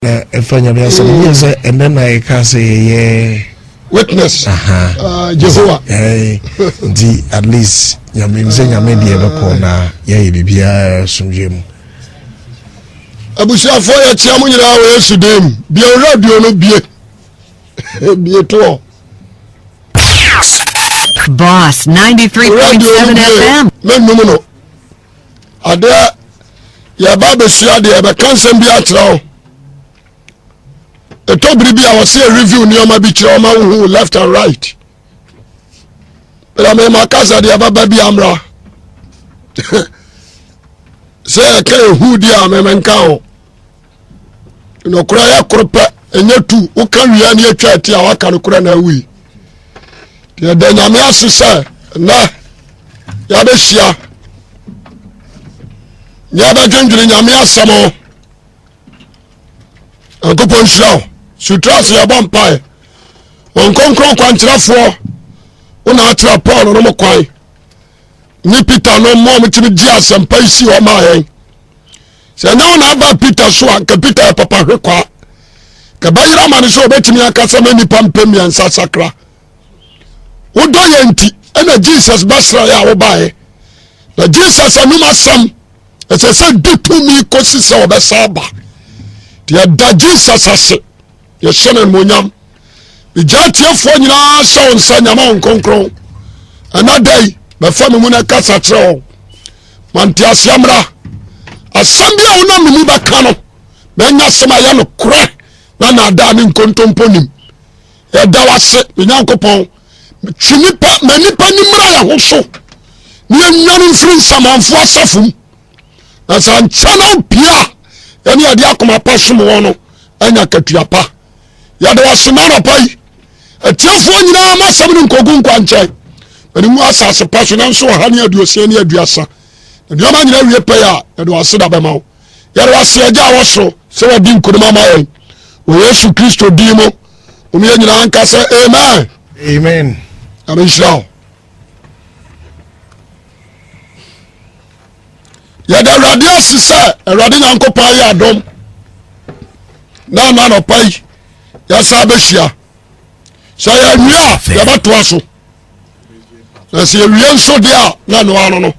If I yes, and then I can say, witness, Jehovah. At least, Yamin media upon Bibia Sunjim. Abusha for your chairman, I to them. Be a radio, no be a tour. Boss 93.7 FM. No. Are there your Babashia, the cancer be at all? A top review, I was see a review near my beach, who left and right. But I mean, my casa, the other baby Amra. Say, I can't who dear, man, cow. You know, cry a crop, and you two, who can be any chat, I can cry we. The Danyamias, sir, na Yabeshia Yaba Jundri Yamia Samo and Coupon Show. Sutras your bumpire. On Concron Quantira for Unatra Paul no Moquai. Nipita no more to Dias and Paisi or my. Say no never Peter Swan, Capita Papa Requa. Kabayra man is so betting me a Casamani Pampemi and Sassacra. Wodo yenti ena Jesus basra ya wo bae na Jesus anuma sam ese do to me kosi se obesa ba de da Jesus ase ye shene monyam ijatiefo nyina so nsa nyama onkonkron anadai be fa me mu na kasa treo manti asiamra asambia wona mu ba kano me nya sema ya no kore na da ni nkontomponim e da wase nyankopon Chinipa manipa ni mra ya ho so ni enwanu firi samanfo asafum na san channel pia eni ade akoma pasum wono anya katuapa ya de wasena no pai atiafo nyina masam ni nkogu nkwanche ani mu asase pasu na nso ha ni aduosia ni aduasa de ma nyina wie pai a de waseda be mawo ya de wase aja wo so se wadi nkodoma mayen o Yesu Kristo dimo o mi nyina anka se amen. Amen. Show. Yada radius say a radin uncle pay adom. Na no pay. Yasa beshia. Say ya yaba to aso. Na say wian so dia na no ano no.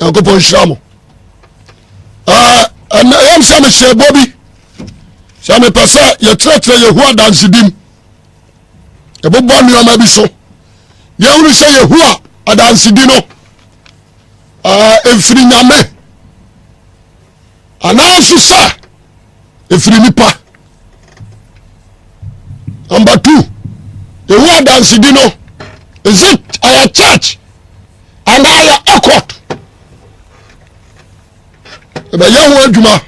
Uncle pon shamo. And I am some she Bobby. Some pasa ye church ye hu dance dim. Ebo bonu ama bi so ye wuru se Yehua adansidi no efiri nyame anasu sa efiri nipa. Number 2, Yehua adansidi no is it our church and our court ebe Yehua adwuma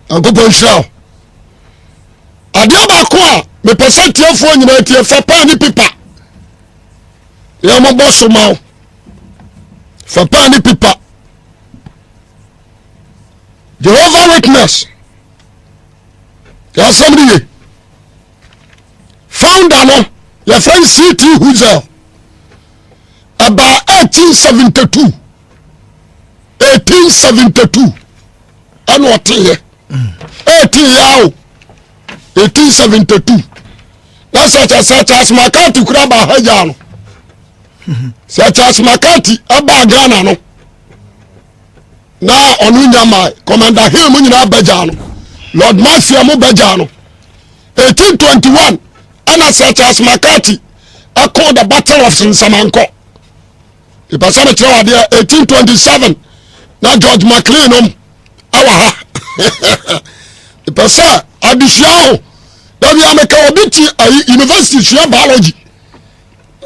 ankopon shao adiaba ko a me percentage fo nyina tie fa pa ni pipa ya mo bosso mawo fa pa ni pipa Jehovah Witness ya somebody founder no your friend CT Huzel about 1872 and what here 1872 that's such as Makati kuraba hajano such as Makati aba Ghana no na onu nyama Commander Hill mu nyina bajano Lord Mafia mu bajano 1821 ana such as Makati called the Battle of Sinsamanko the person tell there 1827 na George McLean awaha the person adishao that we are obiti university share biology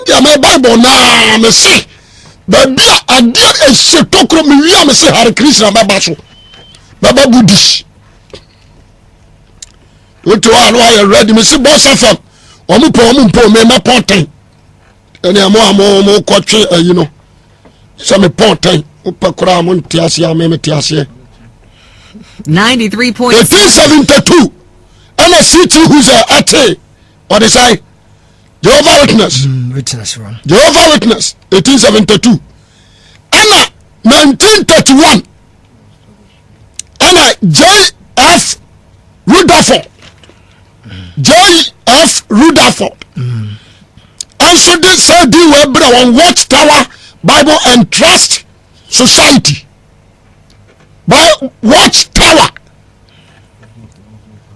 ya my Bible na me say baby adia e setokro me wi am say Hare Krishna baba so baba buddhist to one why ready me say boss fam omupo me ma ponten ene amo kwatwe you know so me ponten upakura mo ntiase ya me tiase 93.7 and a city who's a ate what is I Jehovah Witness witness wrong Jehovah Witness 1872 and 1931 ɛna J.F. Rutherford ɛnso de sɛ di wɔ ɛbrɛ wɔn Watchtower Bible and Trust Society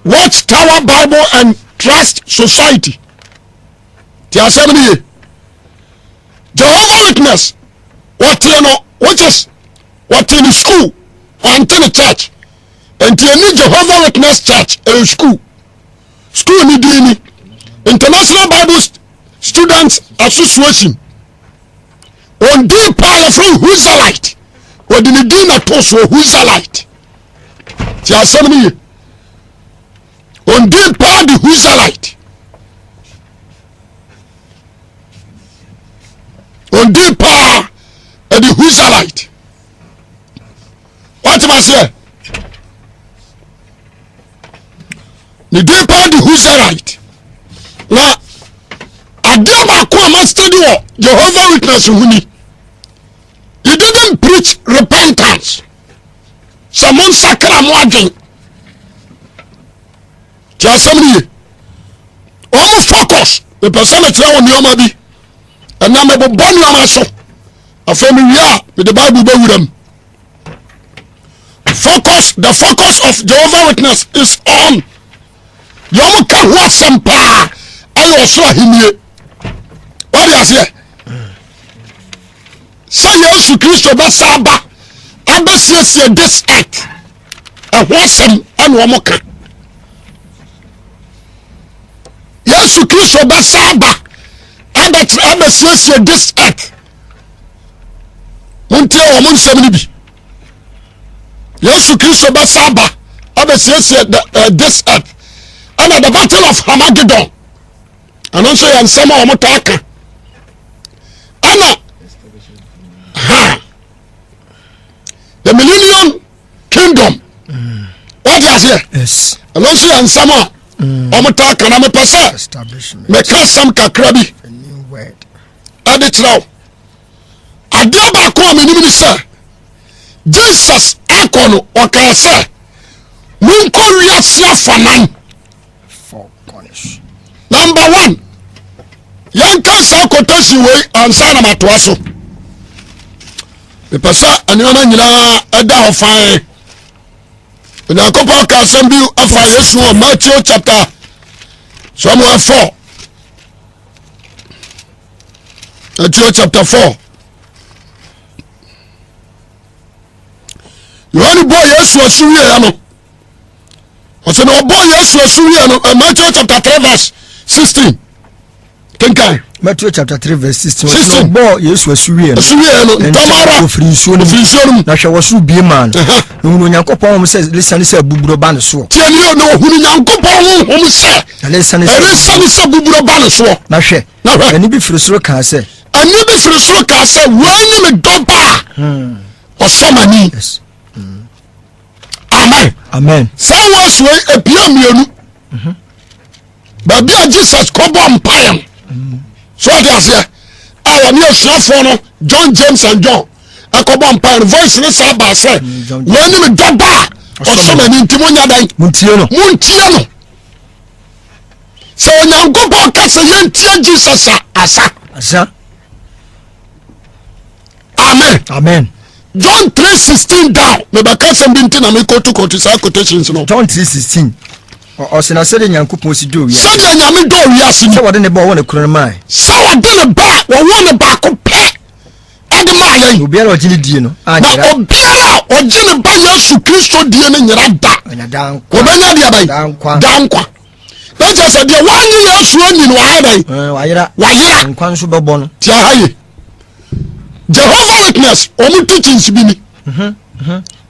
Watchtower Bible and Trust Society ti asɛm ni ye Jehovah Witness wɔte no which is wɔte no school wɔnte no church nti ɛni Jehovah Witness Church school ni di ni International Bible Students Association on di pa yɛfrɛ Husserlite wɔde ne din na to so Husserlite ti asɛm ni ye on di pa de Husserlite on di pa de Husserlite what am I say ne di pa de Husserlite na adeɛ baako a ma study wɔ Jehovah Witness ho ni he didn't preach repentance sɛ mo nsakra mo adwen ti asɛm ni ye ɔmo focus mepɛ sɛ mekyerɛ wɔ nneɔma bi ɛna mebobɔ nneɔma so afei mewie a mede Bible bɛwura mu the focus of Jehovah Witness is on yɛmo ka ho asɛm paa ɛyɛ ɔsoro ahemie wɔde aseɛ sɛ Yesu Kristo bɛsa aba abɛsiesie this earth ɛho asɛm ɛne ɔmo ka Yesu Kristo bɛsa aba abɛsiesie this earth montie wɔ mo nsɛm no bi Yesu Kristo bɛsa aba abɛsiesie this earth ɛna the battle of Armageddon ɛno nso yɛ nsɛm a ɔmo taa ka ɛna the Millennium Kingdom wɔde aseɛ ɛno nso yɛ nsɛm a ɔmo taa ka na mepɛ sɛ meka asɛm kakra bi ɛde kyerɛ wo adeɛ baako a menim ne sɛ Jesus akɔ no ɔkaa sɛ monkɔ wiase afanan number 1 yɛnka saa quotation wei ansa na matoa so mepɛ sɛ aneɔma nyinaa ɛda hɔ fan Onyankopɔn ka asɛm bi afa Yesu wɔ Matthew chapter 4 Matthew chapter 4 Yohane bɔ Yesu asu wieɛ no ɔsɛ na ɔbɔ Yesu asu wieɛ no Matthew chapter 3 verse 16 kenkan Matthew chapter 3 verse 16 ɔbɔ Yesu asu wieɛ no ntamara ofiri nsuo no na hwɛ wɔsoro bie ma no ohunu Onyankopɔn hom sɛ lesane sɛ buburo ba ne soɔ tie ne na ohunu Nyankopɔn hom sɛ lesane sɛ buburo ba ne soɔ na hwɛ ani bi firi soro kaa sɛ wɔne me dɔba a ɔsɔmani amen saa wɔso epia mienu baabi a Jesus kɔbɔ mpaeɛ so ɔde aseɛ a wɔne asuafoɔ no John James and John akɔbɔ mpaeɛ no voice ne saa baa sɛ wɔne me dɔba a ɔsɔmani nti monya dan montie no sɛ Onyankopɔn ka sɛ yɛntie Jesus a asa amen John 3:16 down mebɛka sɛm bi nti na mekoto saa quotations no John 3:16 ɔsɛ na sɛdeɛ Nyankopɔn si dɔ wiase sɛdeɛ Nyame dɔ wiase sɛ wɔde ne ba ɔwɔ ne koro no mae sɛ wɔde ne ba wɔwɔ ne baako pɛ ɛde maa yɛn obiara a ɔgye ne die no na obiara a ɔgye ne ba Yesu Kristo die no nyera da wɔbɛnya deɛ bɛn da nkwa na kyɛ sɛ deɛ wɔanye Yesu ani no wayɛ bɛn wayera nkwa nso bɛbɔ no tia ha ye Jehovah Witness ɔmo teachings bi ni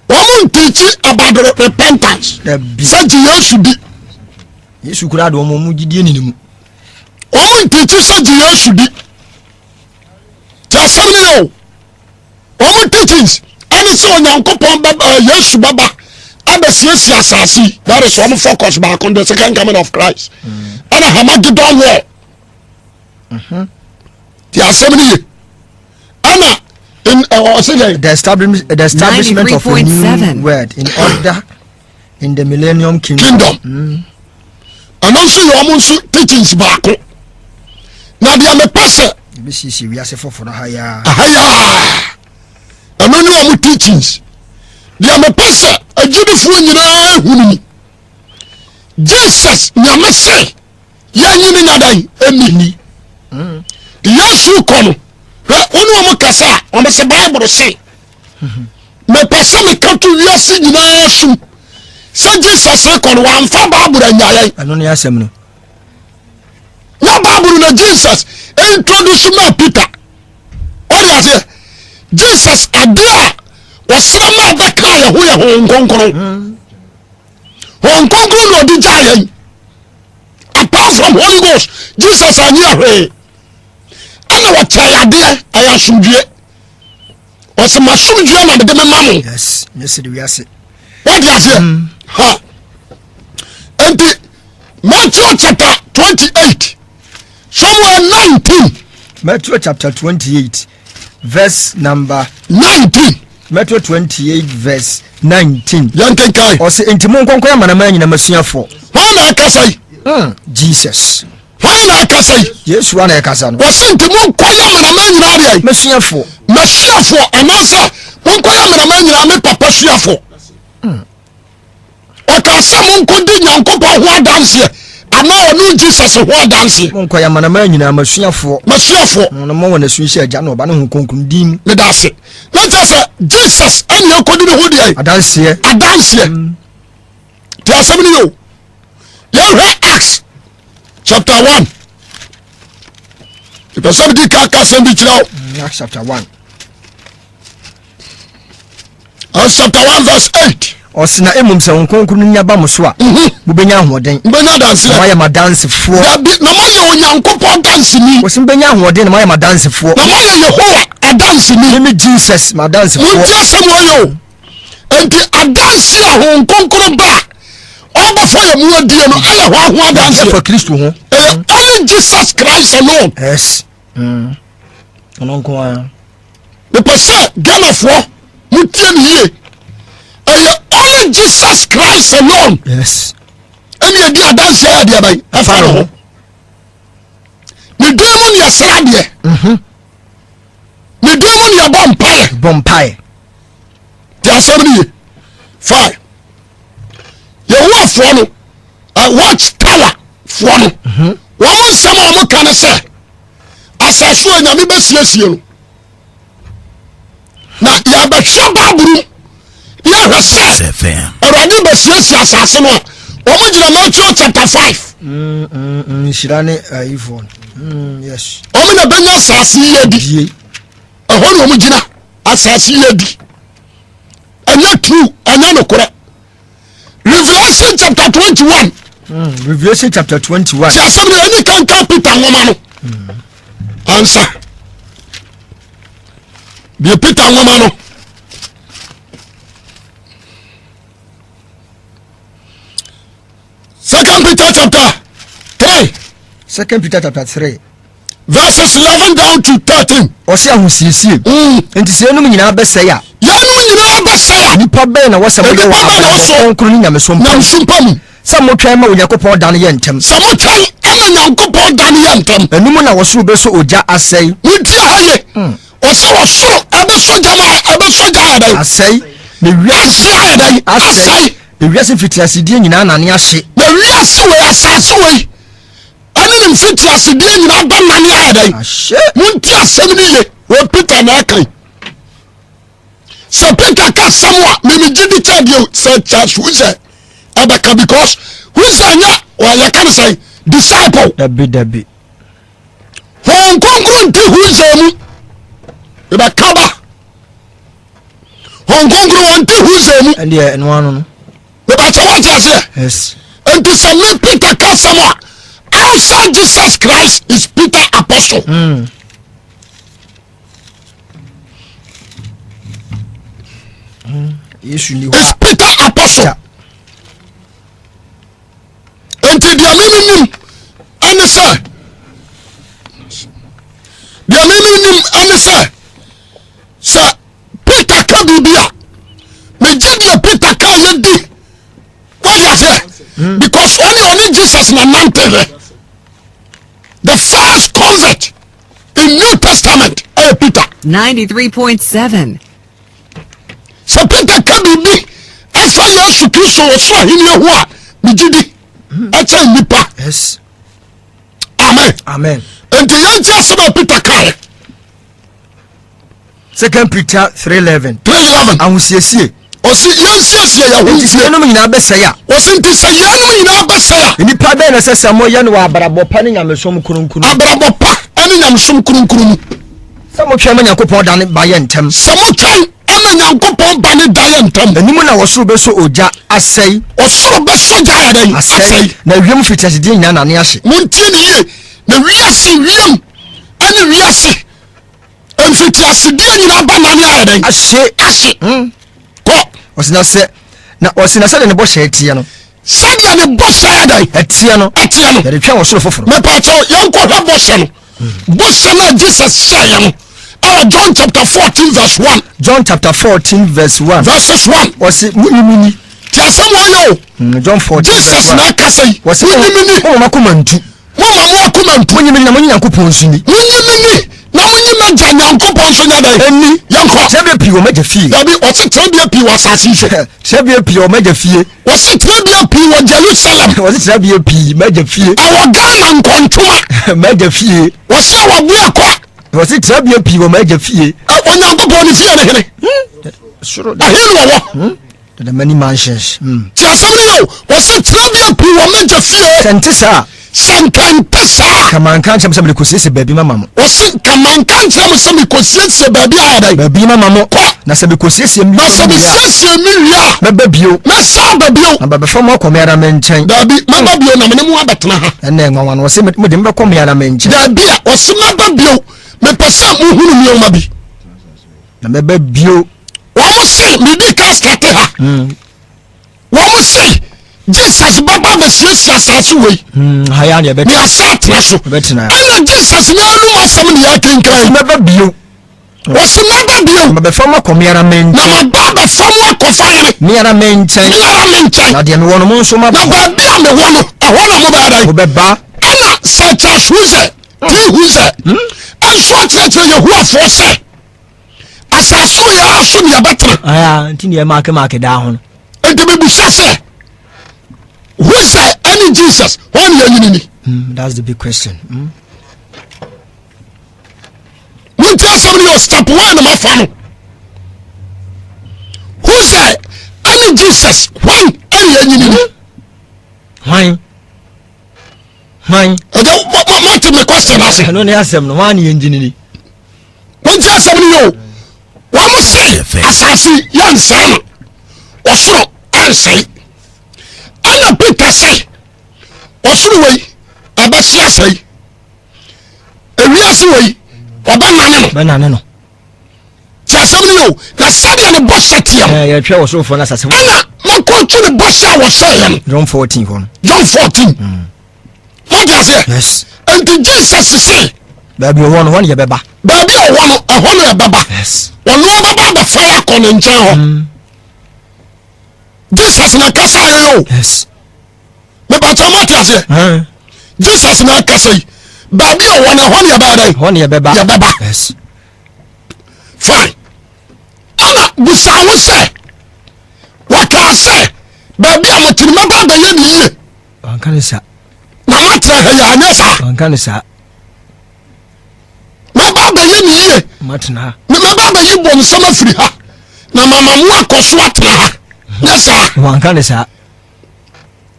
ɔmo nteachi about repentance sɛ gye Yesu di Yesu kura de ɔmo gyidie ni mu ɔmo nteachi sɛ gye Yesu di ti asɛm ne yɛ o ɔmo teachings ɛne sɛ Onyankopɔn Yesu baba abɛsiesie asase that is ɔmo focus back on the second coming of Christ ɛna Armageddon war ti asɛm ne yɛ ɛna the establishment of a new word in order in the millennium kingdom. And also you almost teachings back. Now they are me pass. We are for higher. And only our teachings. They are me pass. A beautiful in Jesus, nyame say, yanyi ni nyadai emini. The Yesu kono. Onu amu kasa, ame se Bible say. Me pese me kanto wiase nyina su. Say Jesus kono wa amfa Bible anyaya. Ano ne asem no. Na Bible na Jesus introduce me Peter. What you say? Jesus adua wasra ma beka ya ho ya ho nkonkron. Hong Kong no di giant. Apart from Holy Ghost, Jesus and Yahweh. I know what I did. I assume you. Or some assume you and the money. Yes, we are sick. What do you say? Ha. And the Matthew chapter 28, somewhere 19. Matthew chapter 28, verse number 19. Matthew 28 verse 19. Yanken kai. O se enti mon konkon amana nyina masuafo. Why na kasai? Jesus. Why na kasai? Yesu ana kasa no. O se enti mon koya amana nyina dey. Masuafo. Masuafo anasa mon koya amana nyina me papa suafo. O ka se mon kodi nyankopɔ ho adanse. Ama onu Jesus ho adanse. Mon koya amana nyina masuafo. Masuafo. No mo wona su hye agya no ba no ho konkon dim. Me da se. Let us say Jesus and you kodi ne ho dey. Adanse. Ti asem ni yo. You read Acts chapter 1. The person di ka sem bi kira. Acts chapter 1. Acts chapter 1 verse 8. Osina emum se nkonkru nya ba mo so a bubenya ahoden. Benya danse. Ma ya madanse fo. Na ma ya onyankopɔ danse ni. Osim benya ahoden na ma ya madanse fo. Na ma ya Yehowa adanse ni. Me Jesus madanse fo. Mo ti asem yo. Enti adanse a ho nkonkru ba. Oba for ya mu adie no aya ho adanse for Kristo ho. Only Jesus Christ alone. Yes. Ononko a. The person Ghana for mu tie ni ye. Only Jesus Christ alone. Yes. And you did dance here, dear by a pharaoh. The demon ya sradie. The demon ya bompire. Bompire. There are so many. Fine. You walk for no. Watch tower for no. One some of can say. As I saw in your best yes, you. Now, you have a shabba. Yeah, say. Already besiesie asase no. Omo gina Matthew chapter 5. Shirane iPhone. Yes. Omo na benya asase yedi. Ehon omo gina asase yedi. Anya true, anya no kore. Revelation chapter 21. Revelation chapter 21. Ti asem na any kan Peter ngoma no. Answer. Bi Peter ngoma no. Second Peter chapter 3. Second Peter chapter 3. Verses 11 down to 13. Osi ahusiesie. Enti se enum nyina abesɛ ya. Yanu nyina abesɛ ya. Nipa bɛn na wɔsɛ mo yɛ wɔ nkuru ni nyamesom. Nyamesom pam. Sɛ mo twɛn ma Onyankopɔn dan yɛ ntɛm. Sɛ mo twɛn ama Nyankopɔn dan yɛ ntɛm. Enum na wɔsoro beso ogya asɛe. Wudi aye. Ɔsɛ wɔsoro ɛbɛso gyama ɛbɛso gya yɛ dɛ. Asɛe. Na wiase ayɛ dɛ. Asɛe. Na wiase fitiasidie nyina na ne ahye. Na wiase wɔ asase wɔ. Ani nim fitiasidie nyina ba na ne ayɛ dɛ. Ahye. Munti asɛm ni ye. Wɔ Peter na akai. Sɛ Peter ka samwa mimi gidi chadio sɛ church who say abaka because who say nya or ya can say disciple dabi hon konkro nti who say mu e ba kaba hon konkro nti who say mu and yeah no one no e ba cha what say yes and to say me Peter ka samwa outside Jesus Christ is Peter apostle is Peter apostle enti dia meminim ene say dia meminim ene say because only Jesus na nante the first convert in New Testament Peter 93.7. so Peter can be efa Yesu Kristo so ahini ho a bigidi eche nipa. Yes. Amen. And the answer about Peter kai 2 Peter 3:11. Ahusiesie. Osi yansiesie ya Ahusiesie no nyina besaya. Osi ntise ya no nyina besaya. Nipa be na sesa mo ye no abrabọ pa ne nyamesom kurunkuru. Abrabọ pa ene nyamesom kurunkuru. Samo twa Nyankopɔn da ne ba ye ntem. Samo twa ene Nyankopɔn ba ne da ye ntem. Enimu na wosoro beso oja asɛi. Osoro beso ja ya den asɛi. Na wiem fitase di nyina na ne ahye. Montie ne ye. Na wiase wiem ene wiase. Enfitiase di nyina ba na ne ya den. Ahye. Ko osina se ne bo hye tie no. Sadia ne bo hye den. Etie no. Ya de twa wosoro foforo. Me pa cho yanko hwa bo hye no. Bo hye na Jesus hye no. John chapter 14 verse 1. John chapter 14 verse 1. Verses 1. Osi muni. Ti asemo yo. John 14 Jesus na kasai. Osi muni. O makomantu. Mo akomantu. Munyi na munyi Nyankopɔn suni. Munyi na munyi maja Nyankopɔn so nya dai. Eni yanko. Sebe pi o maja fie. Dabi osi trebia pi wa sasi so. Sebe pi o maja fie. Osi trebia pi wa Jerusalem. Osi trebia pi maja fie. Awo Ghana nkontoma. Maja fie. Osi awo bua kwa. Osi trebia pi o maja fie. Onyankopɔn ni fie ne hene. Sure. Ahini wo. The many mansions. Ti asɛm yo. Osi trebia pi wa maja fie. Sentisa. Sententesa. Kamankan chama sabele kosese baby mama mo. Osi kamankan chama sabele kosese baby ayada. Baby mama mo. Na sabele kosese mi. Na sabele kosese mi ya. Baba bio. Na sa babio. Na baba fam akomera menchen. Dabi mama bio na mene mu abetena ha. Ene nwanwa no se mo de mbe komera menchen. Dabi osi mama bio. Me pesa mu hunu mi o mabi. Na baba bio. Wa mo se mi di ka start ha. Wa mo se Jesus baba be siesia sasu we haya ne be ni asat na so betina ana Jesus na anu asem ne ya kenkan maba bio osi maba bio maba fam akomiara menchen na maba fam akofayere miara menchen na de me wono mo nso maba na ba bia me wono ahono mo ba dai obeba ana se chashuze ti huze enso tretre Yehowa se asaso ya aso ne ya betina aya ntini e make da ho enti be busa se who is that? Any Jesus? That's the big question. We tell somebody else, step one of my family. Who is that? Any Jesus? Why? Why? What my question? I don't answer no one engineer. When tell somebody else, what must say? Assassin, young son, or so, I say. Ana Peter say osuru wei abasia say ewiase wei obanane no ti asem no na sadia ne boshete ya twa osuru fo na sase ana makotu ne bosha wo say John 14 hon John 14 what does it yes and Jesus say baby one ye beba baby one ye beba yes one baba the fire kon nchen ho Jesus na kasa yo yes me ba chama ti ase Jesus na kasa yi baby o wona hon ya ba dai hon ya beba yes fine ana busa wo se waka se baby a motirima ba ba ye ni ye anka ne sa na matra ha ya ne sa anka ne sa ma ba ba ye ni ye matna me ba ba ye bom sama firi ha na mama mu akoso atra ha yes sir wanka ne sa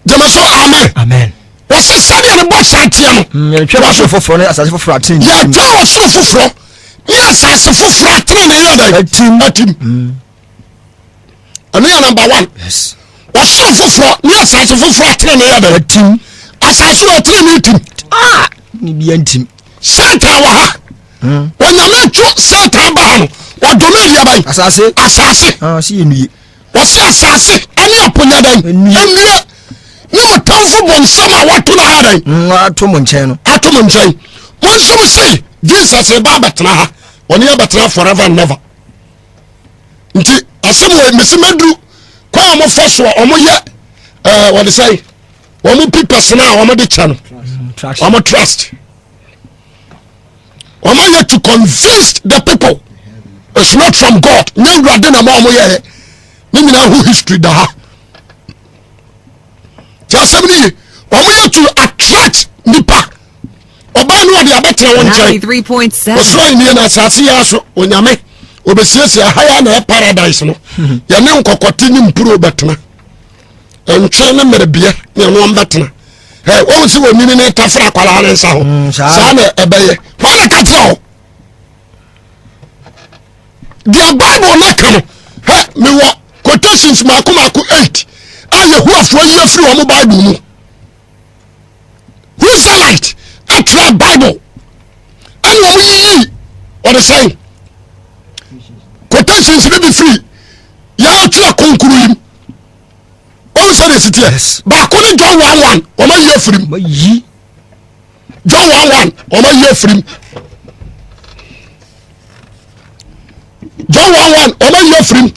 jama so amen amen wose sadia ne bo shantia no ye twa so foforo ne asase foforo atin ya twa so foforo ni asase foforo atin ne ye da atim anu ya number 1 yes wose foforo ni asase foforo atin ne ye da atim asase atin ne atim ni bi antim satan wa ha onyame twa satan ba ha no odome dia bai asase si enue wose asase ani aponya dan enue ni otamfo bon sama wato na hadan wato mo nchen no ato mo nchen mo nso mo say Jesus e ba betena ha oni e betena forever and never nti asem we mesemadu kwa mo foso omo ye what they say wɔn papers na wɔn de kyɛ no wɔn trust wɔn yɛ to convince the people it's not from God nye nwurade na ma wɔn yɛ ne nyinaa ho history da ha ti asɛm ni ye wɔn yɛ to attract nipa ɔbaa no ɔde abɛtena wɔn nkyɛn ɔsoro nie na asase yɛ aso onyame obesiesie ahaya na paradise no yɛne nkɔkɔte ne mpuro bɛtena ntwe ne mmerebea ne no mbɛtena wɔn si wɔn nini ne tafra kwalaa ne nsa ho saa na ɛbɛyɛ wɔn na ka kyerɛ wo deɛ bible na ka no mewɔ quotations maako 8 a Yehowafoɔ yi afiri wɔn bible mu Israelite atwerɛ bible ɛne wɔn yiyi wɔde sɛn quotations ne bi firi yɛatwerɛ konkuru yi wɔn sɛ de sitiɛ baako ne John 1:1 wɔn ayi afiri mu John 1:1 wɔn ayi afiri mu John 1:1 wɔn ayi afiri mu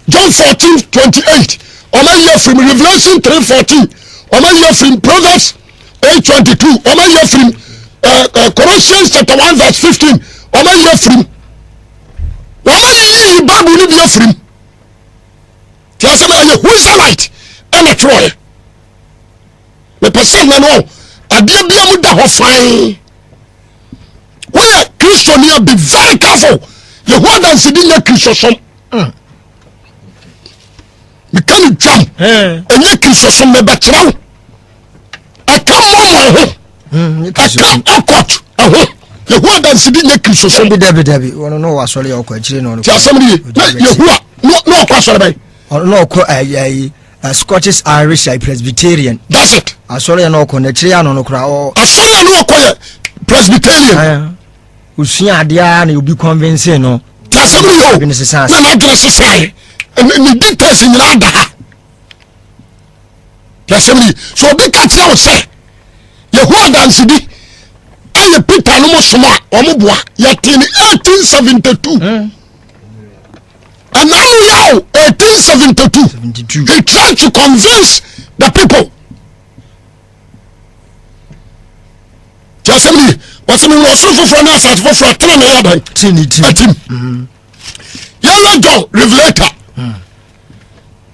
John 14:28 wɔn ayi afiri mu Revelation 3:14 wɔn ayi afiri mu Proverbs 8:22 wɔn ayi afiri mu Colossians chapter 1:15 wɔn ayi afiri mu wɔn ayi Bible ni bi afiri mu tí a sɛ ma yɛ Israelite ɛna twerɛ yɛ mepɛ sɛ nna no adeɛ bia mu da hɔ fain woyɛ Christian a be very careful Yehowa dansedi nyɛ Kristosom meka ne dwam ɛnyɛ Kristosom mebɛkyerɛ wo ɛka mmɔmɔ ho ɛka ɔkɔt ɛho Yehowa dansedi nyɛ Kristosom dabi wɔno no wɔ asɔre yɛ ɔkɔ akyire no ti asɛm ne ye na Yehowa na ɔkɔ asɔre bɛn no ɔkɔ Scottish Irish Presbyterian. That's it. Asɔre no ɔkɔ n'akyire ano no kora ɔ. Asɔre no ɔkɔ yɛ Presbyterian. Osua adeɛ na obi convince no. Ti asɛm ne yɛ o na n'adwene sesae ne details nyinaa da ha. Ti asɛm ne so obi ka kyerɛ wo sɛ Yehowa dansedi ɛyɛ Peter no mo soma a ɔmo boa yɛte ne 1872. And now we are 1872. He tried to convince the people. Just a minute. What's the meaning of so for us as for 10 years? Yellow John, Revelator.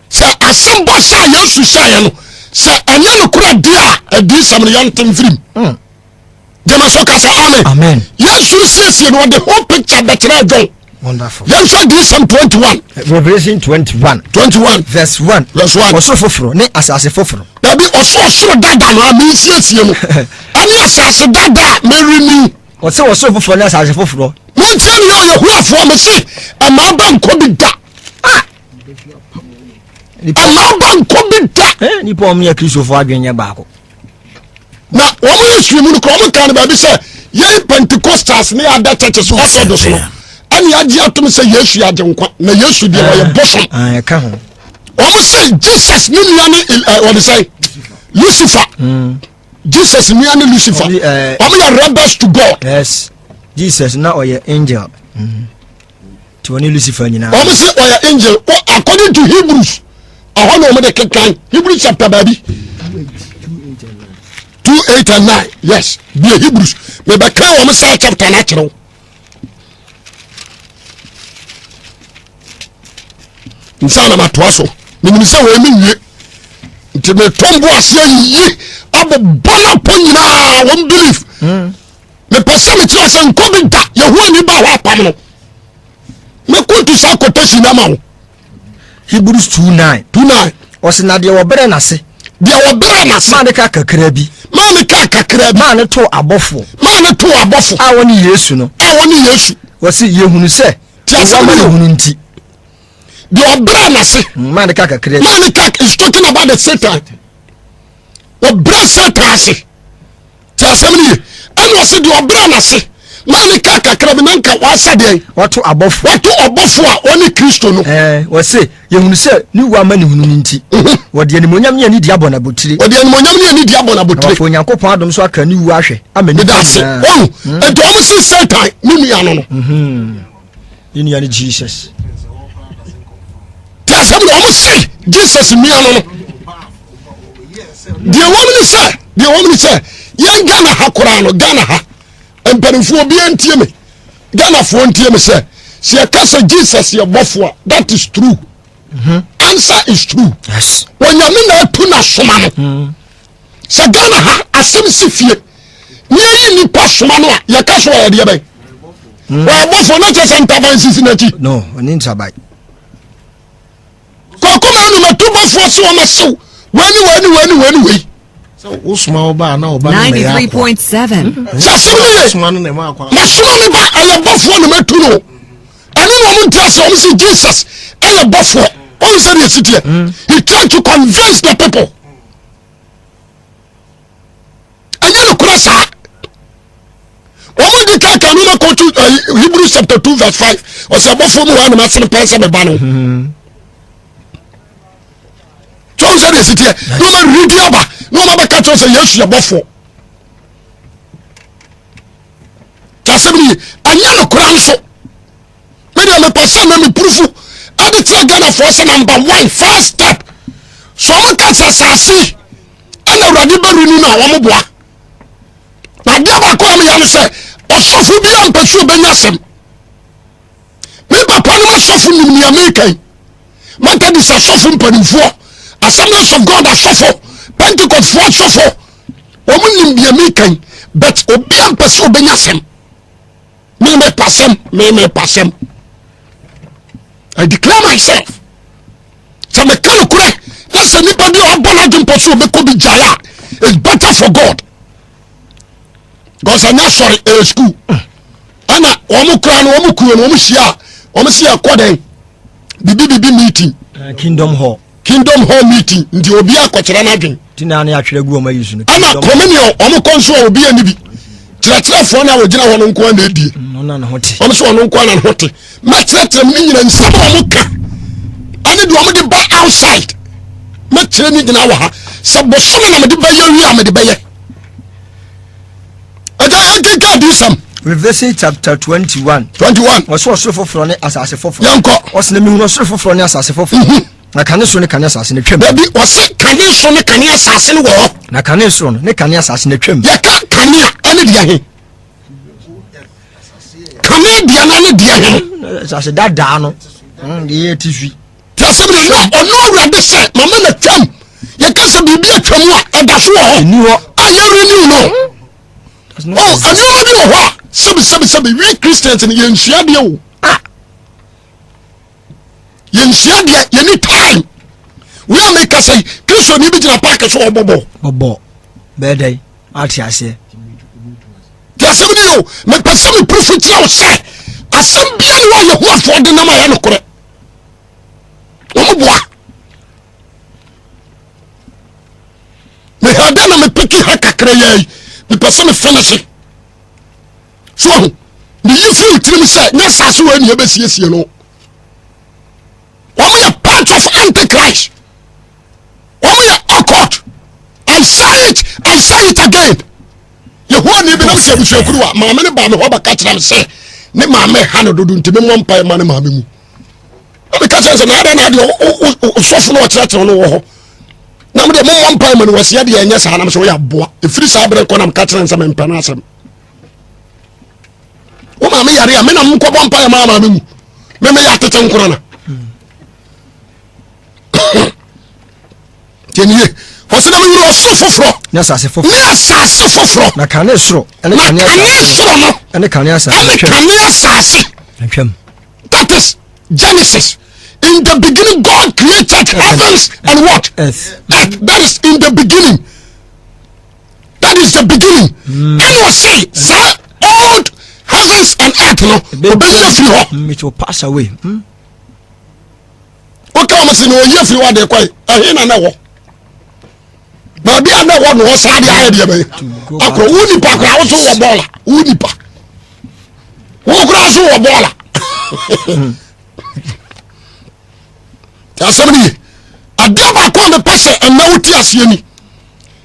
Say, as some boss I used to say, say, and you could do some young thing for him. Demasoka say, Amen. Yes, you say, you know, the whole picture that you John. Wonderful. Yes, I did some 21. Revelation 21. Verse 1. Also foforo. Ne asase foforo. Dabi also dada no ami siesie no. Ani asase dada me renew. Also foforo ne asase foforo. Mo tie ni o Yehowafoɔ me se amaba nko bi da. Amaba nko bi da. Nipa o me ya Kristofo adwenye baako. Na wo mo yesu mu no ko mo kan ba bi se ye Pentecostals ne other churches also do so. Ani agye atom sɛ Yesu agye nkwa na Yesu deɛ ɔyɛ bosom ka ho ɔmo sɛ Jesus ne nua ne wɔde sɛ Lucifer Jesus nua ne Lucifer ɔmo yɛ rebels to God. Yes, Jesus na ɔyɛ angel to one Lucifer nyina ɔmo sɛ ɔyɛ angel according to Hebrews ɔhɔ na ɔmo de kekan Hebrews chapter baabi 2:8 and 9 yes be Hebrews me bɛka ɔmo sɛ chapter na kyerɛw nsana matoa so menim sɛ wɔ mi nwie nti me tombo aseɛ yi abobɔna po nyinaa wɔn belief me pɛ me kyerɛ sɛ nkɔ bi da Yehowa ni ba hɔ apam no me kotu saa quotation na ma wo Hebrews 2:9 ɔse na deɛ wɔbrɛ n'ase ma ne ka kakra bi ma ne to abɔfo a wɔne Yesu no wɔse yɛhunu sɛ wɔma yɛhunu nti the obra nase man ka kakre man ka is talking about the Satan obra Satan ase ti asem ni and was the obra nase man ka kakra bi nanka wa sade wato abofo a oni Kristo no we say yehunu se ni wa ma ni hunu nti wo de animonyam ne ani diabo na botire afo Nyankopɔn adom so aka ni wu ahwe amani dase oh and do am see Satan ni nua no ni nua ni Jesus asem no mo say Jesus nua no deɛ woman say yɛn Ghana ha koraa no Ghana ha mpanimfoɔ bi antie me Ghana foɔ ntie me sɛ yɛka sɛ Jesus yɛ bɔfoɔ that is true. Answer is true. Yes. Onyame na atu na soma no sɛ Ghana ha asɛm si fie nyɛyi nipa soma no a yɛka so wɔyɛ deɛ bɛn wɔyɛ bɔfoɔ na kyɛ sɛ ntaban sisi n'akyi. No, ɔne ntaban kɔkɔma anu matu bɔfoɔ so wɔma sew wani wei Usma oba na oba 93.7. masoma me ba ɛyɛ bɔfoɔ no matu no ɛno na ɔmo nti asɛ ɔmo sɛ Jesus ɛyɛ bɔfoɔ ɔmo sɛ deɛ sitiɛ he tried to convince the people ɛnyɛ no kora saa ɔmo di kaka no na kɔtu Hebrews chapter 2 verse 5 ɔsɛ bɔfoɔ mu hɔ anam asene pɛn sɛ meba no tí wọn sẹ de esi tiẹ ní wọn bẹ ridi aba ní wọn bẹ ká tí wọn sẹ Yesu yẹ bọfọ tí a sẹ mi yẹ ẹnyẹ no kura nso mi de mi pẹsẹ mi mi purufu ẹdi tí a Ghana fọ sẹ number 1 first step so wọn ká sẹ saasi ẹna awurade bẹ rini na wọn bua na adi abakọ mi yẹ ni sẹ ọsọfo bi a mpẹsu bẹ nya sẹm mi papa ni ma sọfo nìmìnira mi kàn mọtẹ di sẹ sọfo mpanimfoɔ Assemblies of God asofo Pentecost for asofo omu nimbia mi kan but obi ampese obenya sem me pasem I declare myself so me kan kure listen nipa bi obola jumpo so be ko bi jaya it's better for God because anya sorry school ana omu kra no omu kuo no omu hia omu sia koden bibi meeting Kingdom Hall meeting ndi obi akokyere na adwen tina na atwere gu o ma Yesu no ana communion omo konso obi ani bi kyerɛkyerɛfoɔ no a wɔgyina hɔ no nko na adie ɔno na hote ɔmo so ɔno nko na hote mɛkyerɛkyerɛ mu nyina nsɛm a ɔmo ka ane de ɔmo de ba outside mɛkyerɛ ne gyina wɔ ha sɛ bosome na mede bɛyɛ wi a mede bɛyɛ agya yɛnkeka adi sɛm Revelation chapter 21 wɔso ɔsoro foforɔ ne asase foforɔ yɛnkɔ ɔsena mehunu ɔsoro foforɔ ne asase foforɔ na kane so ne kane asase ne twam dabi ɔse kane so ne kane asase ne wɔ hɔ na kane so no ne kane asase ne twam yɛka kane a ɛne deɛ he kane deɛ no ne deɛ he asase dadaa no deɛ yɛ ti fi tí a sẹ́mi ní ọ̀nà awurade sẹ́ màmá na twam yẹ ká sẹ́ bíbí atwam a ẹ̀dá so wọ̀ hɔ ɛni hɔ ayé rí ni no ọ ẹni wọn bí wọ hɔ a sẹbi wí Christians ni yẹn nsúa deɛ o yẹn nsúa deɛ yẹn ni time wí àmì kasa yi Kristo ni bi gyina paaki so ɔbɔbɔ bɛɛ dɛ ate aseɛ tí a sẹ́mi ní yẹ o mɛ pɛsɛ mi pirifu kyerɛ o sɛ asɛm bíyà ni wọ́n yẹ hu afɔ de nam ayɛ no korɛ wọ́n bua mɛ ha dɛ na mɛ peki ha kakra yɛ yi mɛ pɛsɛ mi finish so ahu mɛ yi fi tirim sɛ nyɛ saase wɔ ni yɛ bɛ siesie no wɔn yɛ part of Antichrist wɔn yɛ occult I say it again yehowa ni bi na sɛ ebusuakuru a maame ne baame hɔ bɛka kyerɛ mi sɛ ne maame ha no dodo ntumi mmɔ mpa ma ne maame mu ɛmi ka kyerɛ sɛ na ada na adeɛ sɔfo no ɔkyerɛkyerɛ no wɔ hɔ na mo de mo mmɔ mpa ma no wɔsi adeɛ ɛnyɛ saa nam sɛ wɔyɛ aboa efiri saa abere nkɔ nam ka kyerɛ nsɛm mpɛ n'asɛm wo maame yare a me na mo nkɔ bɔ mpa ma maame mu me yɛ atete nkora na tiɛniye ɔsi na mi wuli ɔsoro foforɔ ne asase foforɔ na kane soro ɛne kane asase no ɛne kane asase ɛne kane asase twam that is Genesis. In the beginning God created heavens and what? Earth. That is in the beginning. That is the beginning. And was say the old heavens and earth no it will pass away. Okay, I'm saying no ye free what they call na na wo. Na bia na wo no sa dia ya dia be. Akro wuni pa kra wo so wo bola. Wuni pa. Wo kra so wo bola. Asɛmni adeɛ baako a mepɛ sɛ ɛna woti aseɛ ni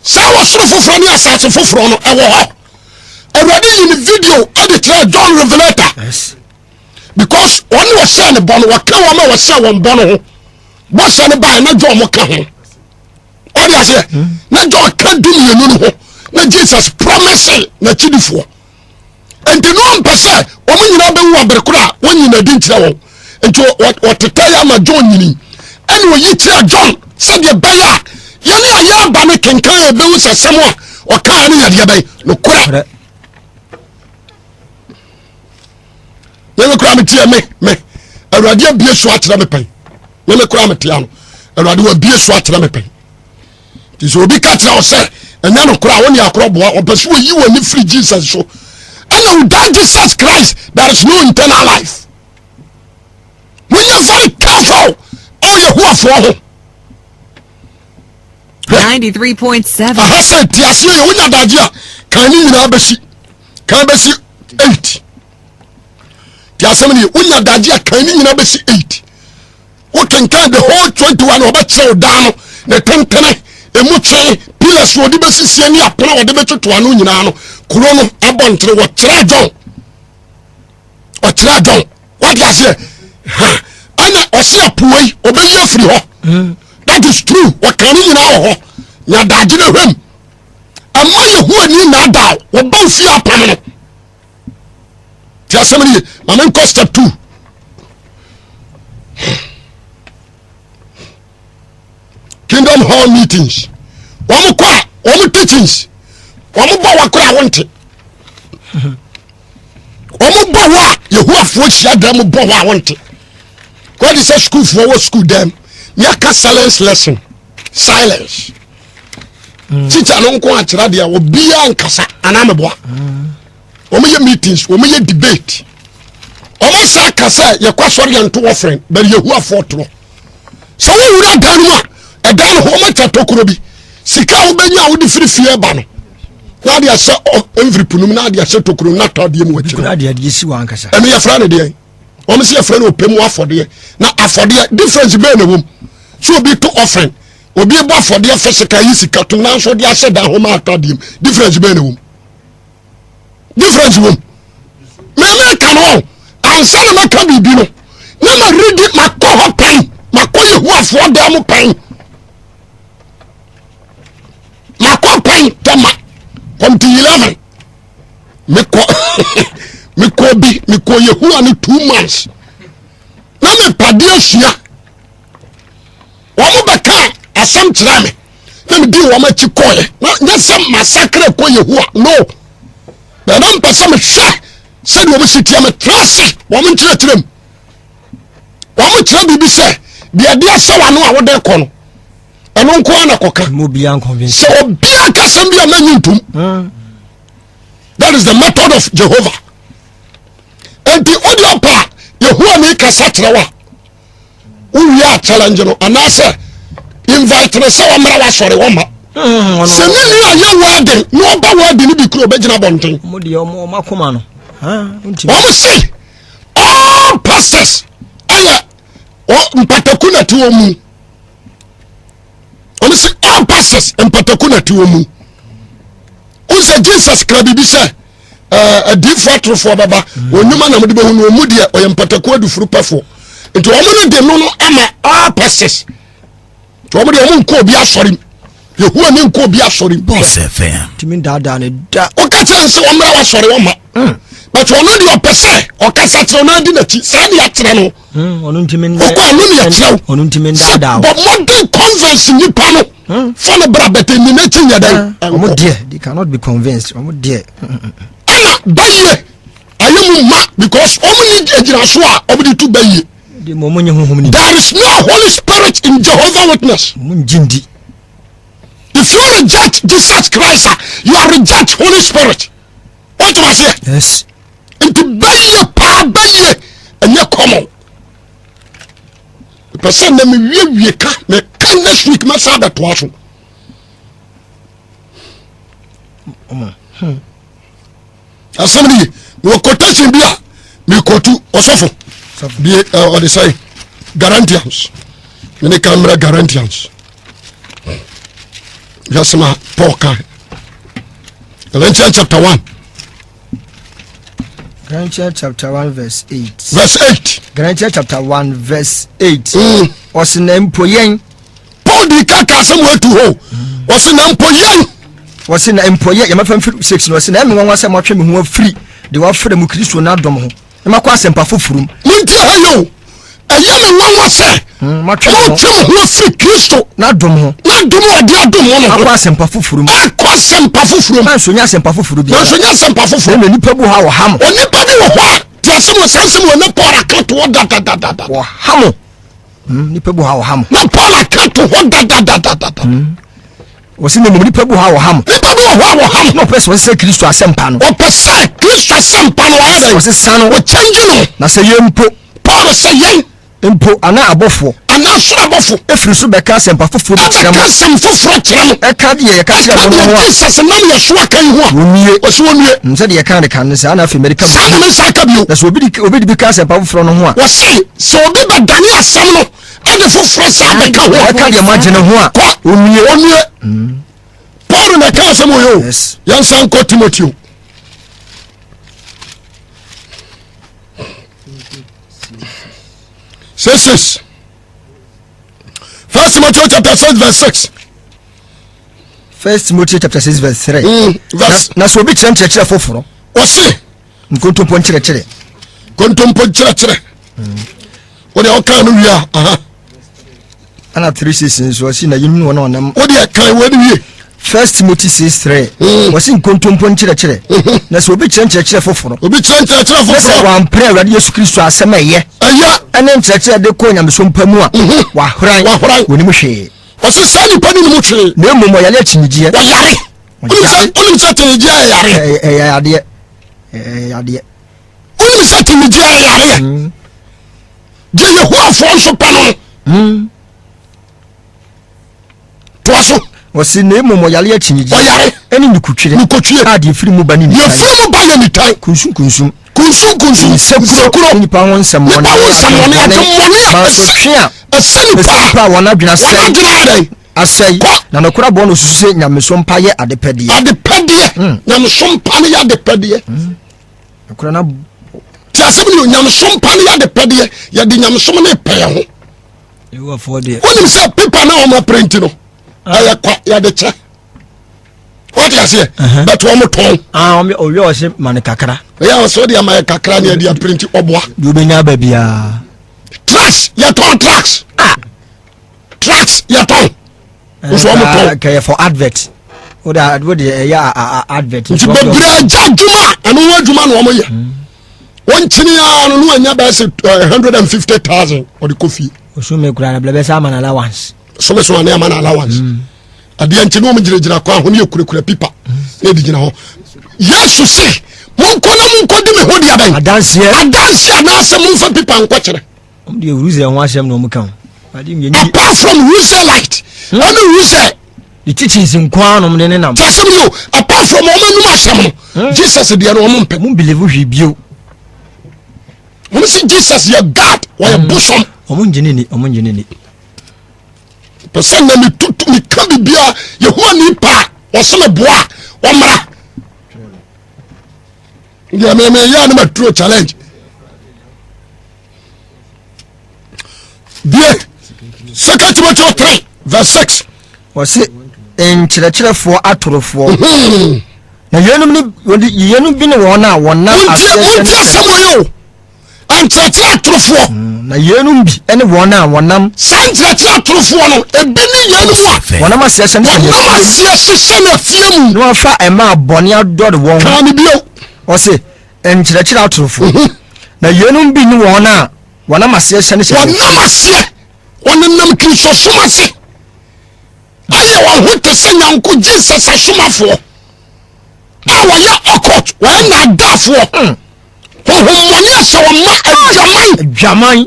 sɛ wɔsoro foforɔ ne asase foforɔ no ɛwɔ hɔ awurade yi ne video ɛde kyerɛ John Revelator because wɔne wɔhyɛ ne bɔ no wɔka wɔn a wɔhyɛ wɔn bɔ no ho bɔhyɛ no bae na John mo ka ho What do you say? Na John can't do me no. Na Jesus promise na chidifo. And the no person omo nyina be wo abrekura won nyina di nkyira won. Enti what tell ma John nyini. And we yi kira John said the beya. Yene aya ba me kenkan e be wo sesem a o ka ne yade be no kura. Yene kura me tie me. Awurade abie so akyerɛ me pen. Yene kura me tie ano. Awurade wa bie so akyerɛ me pen. Ti so obi ka kyerɛ o se enya no kura woni akroboa opesu yi woni free Jesus so. And without Jesus Christ there is no eternal life. We are very careful. Oh, you who are for 93.7. I said, yes, you are Dadia. Can you Nabashi? Can I see 8? Tiasamani, we are Dadia. Can you Nabashi 8? Who can count the whole 21 or about so down the 10 a muche pillars for the basis and your plan or the better to Anunano, Kurono, Abon to what Trajon or Trajon. What you say? Ana osia puwe obeye free ho. That is true. What can you now? Na dagine hwem. Amma ye hu ani na da wo ban fi apam no. Ti asemani mama nko step 2. Kingdom hall meetings. Womu kwa, womu teachings. Womu ba wakura wonte. Womu ba wa ye hu afo hia da mu ba wa wonte. God is a school for what school them. Yaka silence lesson. Silence. Teacher no nko atira dia obi ankasa anameboa. Omo ye meetings, omo ye debate. Omo sa kasa ye kwasori anto offering, but ye hu afotro. So we wura danu a edan ho mo chatokuro bi. Sika wo benya wo di free ba no. Na dia se every punum na dia se tokuro na todie mu wachiro. Na dia si wan kasa. Emi ye fra ne dia. Omo se ye fra ne opemu afode. Na afode difference be na wom. So be to offering. Obi ebo afode fisika yisika to na so dia se dan ho ma todie. Difference be na wom. Difference wom. Me kan ho. Ansa na maka bibi no. Na ma read it makọ ho pen. Makọ ye hu afode am pen. Makọ pen tema. Come to 11. Miko Yehu ani 2 months. Na me padi asua. Womu beka asam kyerɛ me. Na me di wo ma chi koye. Na nyasam massacre ko Yehu no. Na na mpesa me hwɛ. Sɛ de wo sitia me trase. Womu kyerɛkyerɛm. Womu kyerɛ bibi sɛ de de asɛ wa no a wo de kɔ no. Ɛno nko na koka. Mo bia convince. So bia kasam bia manyintum. That is the method of Jehovah. And the audio part, Yehovah ni kasa trewa. We are challenge no and I say invite na say wamra wa sori woma. Se ni aye wedding, no ba wedding ni bi kuro be gina bonten. Mo de o makoma no. What say? All pastors aya o mpatakuna ti omu. Oni say all pastors mpatakuna ti omu. Unse Jesus krabibi say a different for baba onuma na mode be hu no mu de oyempataku adufuru pafo nti o mu de no ama all pastors to o mu de o mu nko obi asori Yehu ani nko obi asori Boss FM timi dada ne da o ka chense o mra wa sori o ma but o no de o pese o ka sa tro na di na chi sa de atere no onu ntimi nda o ko anu ne atere onu ntimi dada but modern convention ni pa no for the brabete ni na chinya dan omo dear they cannot be convinced omo dear baye ayemu ma because omni ejira so a obdi tu baye de mo monye honhom ni there is no Holy Spirit in Jehovah Witness. Munjindi If you reject Jesus Christ you are reject Holy Spirit. What was it? Yes. Into baye pa baye enye common the person na me wie ka me kan next week ma sa beto aso asomni wo quotation bia me quote osofo bi o dey say Galatians me camera Galatians just ma Paul ka Galatians chapter 1 Galatians chapter 1 verse 8 verse 8 Galatians chapter 1 verse 8 osinampo yen Paul di kaka some way to ho was na mpoyen was na mpoye ya mafa mfiri 6 no was na me nwanwa se mo atwe me ho afiri de wa frɛ mu Kristo na dom ho e makwa asempa fofurum munti hayo aye me nwanwa se mo atwe ho afiri Kristo na dom ho odi adom ho no akwa asempa fofurum akwa asempa fofurum na sonya asempa fofuru bi na sonya asempa fofurum na nipa bu ha wo ham onipa bi wo ho ti asem sansem wo ne Paul akato wo da wo ham nipa bu ha wo ham na Paul akato wo da wasi na nipa bu ha wo ham nipa bi wo ham no person wasi Kristo asempa no o pese Kristo asempa no wa wasi sano o change no na se yempo Paul say yen mpo ana abofo ana so abofo efiri so beka asempa foforo kyerem aka sem foforo kyerem eka de ye ka kyerem no ho Jesus nam ye so aka ho wonue oso wonue nse de ye ka de kan ne sa na fe America sa na sa ka bio na so obi di ka asempa foforo no ho a wasi so obi ba dani asem no ade foforo sa beka ho eka de ma gene ho a wonue Paul na ka asem yo yan san ko Timothy says First Timothy chapter 6 verse 6. First Timothy chapter 6 verse 3. Na so obi kyerɛ foforo. Ose nkontompo kyerɛ. Kontompo kyerɛ. Wode o kan no wia aha. Ana 3:6 so si na yinu wona onam. Wode kan wani wie. First Timothy 6:3. Wasi nkontompo kyerɛ. Na so obi kyerɛ foforo. Obi kyerɛ foforo. Na wan pray Awurade Yesu Kristo asɛm ɛyɛ. Aya ɛne kyerɛ de ko nyameso mpamu a wa hran woni mu hwee. Wasi sani pani ni mu hwee. Na mmom yale akyinigye. Wa yare. Onim sɛ tinigye yare. Ade. Onim sɛ tinigye yare. Je Yehowa fo so pa no. Toaso. Wasi na mmom yale akyinigye. Wa yare. Ɛne nikutwire. Ade firi mu ba ni nitan. Ye firi mu ba ni nitan. Kunsum. Sekuro nipa ho nsɛm wɔne pa wɔn adwena asɛe na nokora bɔ no susu sɛ nyameso mpa yɛ adepɛdeɛ nyameso mpa no yɛ adepɛdeɛ nokora na ti asɛm ne nyameso mpa no yɛ adepɛdeɛ yɛde nyameso ne pɛɛ ho wonim sɛ pepa na ɔma print no ɛyɛ kwa yɛde kyerɛ wɔte aseɛ bɛto ɔmo tɔn ɔwɛ ɔhyɛ ma ne kakra ɛyɛ ɔsɛ wode ama yɛ kakra ne yɛde aprinti ɔboa de wobɛnya ba biaa tracks yɛtɔn tracks yɛtɔn nso ɔmo tɔn kɛyɛ for advert wode ɛyɛ advert nti bebree agya adwuma ɛno ho adwuma na ɔmo yɛ wɔnkyene a no no anya bɛɛ sɛ 150,000 ɔde kɔ fie ɔsome kura na blɛ bɛ sɛ ama no allowance some so ane ama no allowance adeɛ nti ne ɔmo gyinagyina kɔ a ho ne yɛ kurakura pipa na ɛde gyina hɔ Yesu se monkɔ na monkɔdi me ho deɛ bɛn adanseɛ anaasɛ momfa pipa nkɔkyerɛ apart from Ruselite ɔne Rusel the teachings in kwanum ne nam tasem yo apart from ɔmo anum asɛm no Jesus deɛ no ɔmo mpɛ mo believe hwe bio ɔmo se Jesus yɛ God wɔyɛ bosom ɔmo ngene ni pɛsɛ na metutu meka bibia Yehowa nipa ɔsome boa ɔmmra deɛ meyɛ ne maturo challenge bie 2 Timothy 3 verse 6 wɔse nkyerɛkyerɛfoɔ atorofoɔ na yɛnum bi ne wɔn a wɔnam asɛm wɔyɛ o nkyerɛkyerɛ atorofoɔ na yɛnum bi ne wɔn a wɔnam saa nkyerɛkyerɛ atorofoɔ no ebi ne yɛnum a wɔnam aseɛhyɛ ne fie mu na wɔfa ɛma abɔne adɔre wɔn kaa ne bio ɔse nkyerɛkyerɛ atorofoɔ na yɛnum bi ne wɔn a wɔnam aseɛhyɛ ne wɔnam aseɛ wɔnenam Kristosom ase ayɛ wɔn ho te sɛ nyanko Jesus asomafoɔ a wɔyɛ ɔkɔt wɔyɛ naadaafoɔ honhommɔne ahyɛ wɔn ma adwaman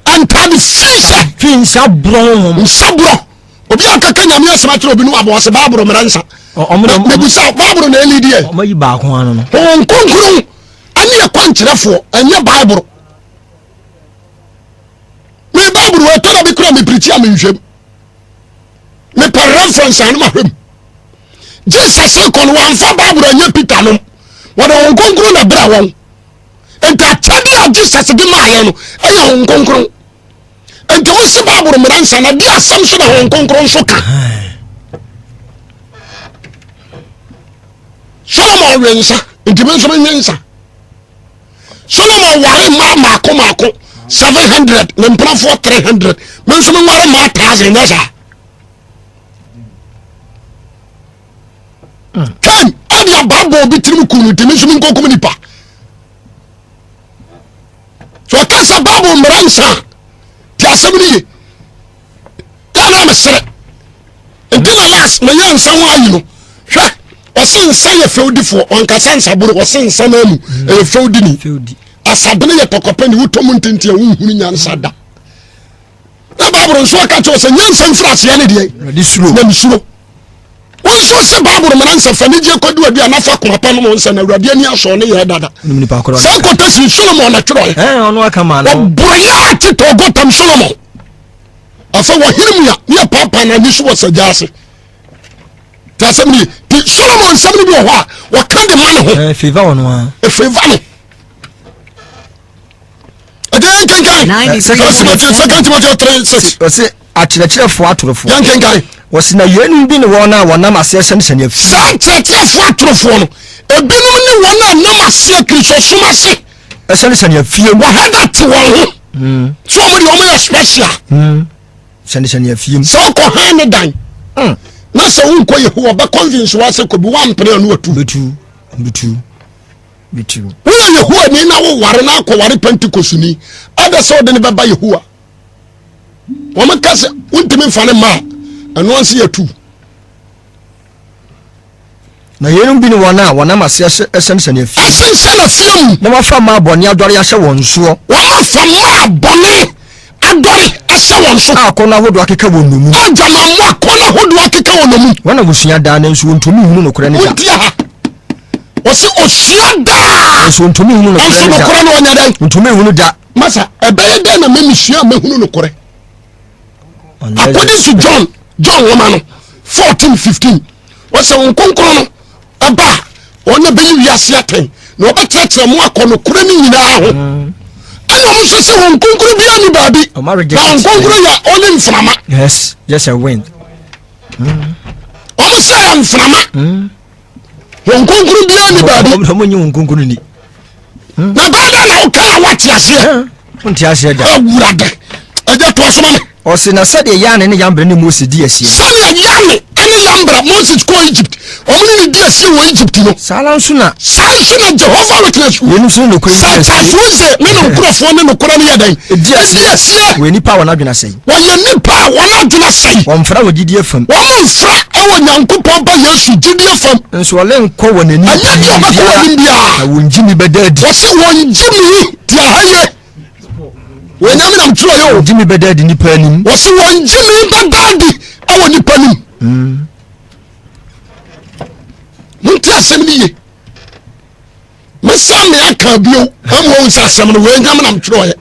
antade fi nsa borɔ nsa borɔ obi akaka nyame asɛm akyerɛ obi no abɔ sɛ baaboro mmara nsa mebusa baaboro na ɛli deɛ ɔmayi baako ano no honhom kronkron ɛne yɛ kwankyerɛfoɔ ɛnyɛ baaboro me baaboro wɔtɔ na bi kora mepirikyi a menhwɛm mepɛ reference a no mahwɛm Jesus kɔ no wɔamfa baaboro anyɛ Peter nom wɔde honhom kronkron na brɛ wɔn enti akyɛde a Jesus de maayɛ no ɛyɛ honhom kronkron enti wo se Bible mransa na dia asam so na hon konkron so ka Solomon wensa enti men so mensa Solomon ware ma mako 700 na mpana for 300 men so men ware ma 1000 nasa kan adia Bible bi tirim kunu enti men so men kokum nipa so kasa Bible mransa ti asabni kana mesere enti na last me yansa wa yi no hwe osensa ye feudifo onkasa nsaburu osensa na mu e feudini asadene ye tokopani wutom ntenti a hunhunu nyansa da na Bible nso aka cho se nyansa mfrase ya ne de na misuro wonso se Bible mransa fani je kodu adu anafa komapa no nsa na awurade ani aso ne ye dada se ko tesi Solomon na tworo ono aka ma no boya tito gotam Solomon afa wo hirmuya ne papa na ni so wasajase tasemi ti Solomon sabni bi ho a wa kan de man ho favor ono a favor no again kan second Timothy 3:6 ose akyerɛkyerɛfo atorofo kan wɔsi na yɛnum bi ne wɔn a wɔnam aseɛ sɛne afi saa kyerɛkyerɛfo atorofo no ebinom ne wɔn a nam aseɛ Kristo som ase sɛne afie wɔhada te wɔn ho so wɔn de wɔn yɛ special sɛne afie sɛ ɔkɔ ha ne dan na sɛ wonkɔ Yehowa bɛ convince wa sɛ kɔbi wampene no watu betu woyɛ Yehowa ni na wo ware na akɔware Pentecost ni ada sɛ wode ne bɛba Yehowa wɔn ka sɛ wontimi mfa ne ma ɛno anse yɛtu na yɛnum bi ne wɔn a wɔnam aseɛ sɛne afie ɛsensɛn afie mu na wɔafa ma abɔne adɔre ahyɛ wɔn soɔ wɔafa ma abɔne adɔre ahyɛ wɔn so akɔnɔ ahodoɔ akeka wɔn nomu agyamammo akɔnɔ ahodoɔ akeka wɔn nomu wɔn abusua daa na nso wɔntumi hunu nokorɛ ne da wontia ha wɔse osua daa nso wɔntumi hunu nso nokorɛ no ɔnyɛ dɛn wɔntumi hunu da masa ɛbɛyɛ dɛn na mɛmesua mahunu nokorɛ according to John woma no 14:15 wɔsɛ wɔn konkron no ɛba ɔna bɛyi wiase atɛn na ɔbɛkyerɛkyerɛ mo akɔ nokorɛ no nyinaa ho ɛna ɔmo nso sɛ wɔn konkron bia ni baabi na wɔn konkron yɛ ɔne mframa yes just a wind ɔmo sɛ yɛ mframa wɔn konkron bia ni baabi ɔmo nye wɔn konkron ni na bɛda na ɔka a wate aseɛ wonte aseɛ da awurade ɛgya to asoma me ɔse na sɛdeɛ Yane ne Yambre ne Mose di asie sɛdeɛ Yane ɛne Yambre Moses kɔ Egypt ɔmo ne di asie wɔ Egypt no saa nso na Jehovah witness yɛnum so nokorɛ sɛ tasoze me no nkurɔfoɔ ne nokorɛ no yɛ dɛn di asie wɔ nipa wɔn adwena sɛi wɔyɛ nipa a wɔn adwena sɛi wɔmfra wɔ gyidie fam wɔmfra ɛwɔ Nyankopɔn ba Yesu gyidie fam nso ɔle nkɔ wɔ n'anim ɛnyɛ deɛ ɔbɛkɔ wɔ anim biara na wɔn gyimi bɛda adi wɔse wɔn gyimi deɛ haye wɔnyame nam twerɛ yɛ o gyimi bɛda adi nipa anim wɔse wɔn gyimi bɛda adi ɛwɔ nipa anim monti asɛm no ye mesa me aka bio ama wo nsa asɛm no wɔnyame nam twerɛ yɛ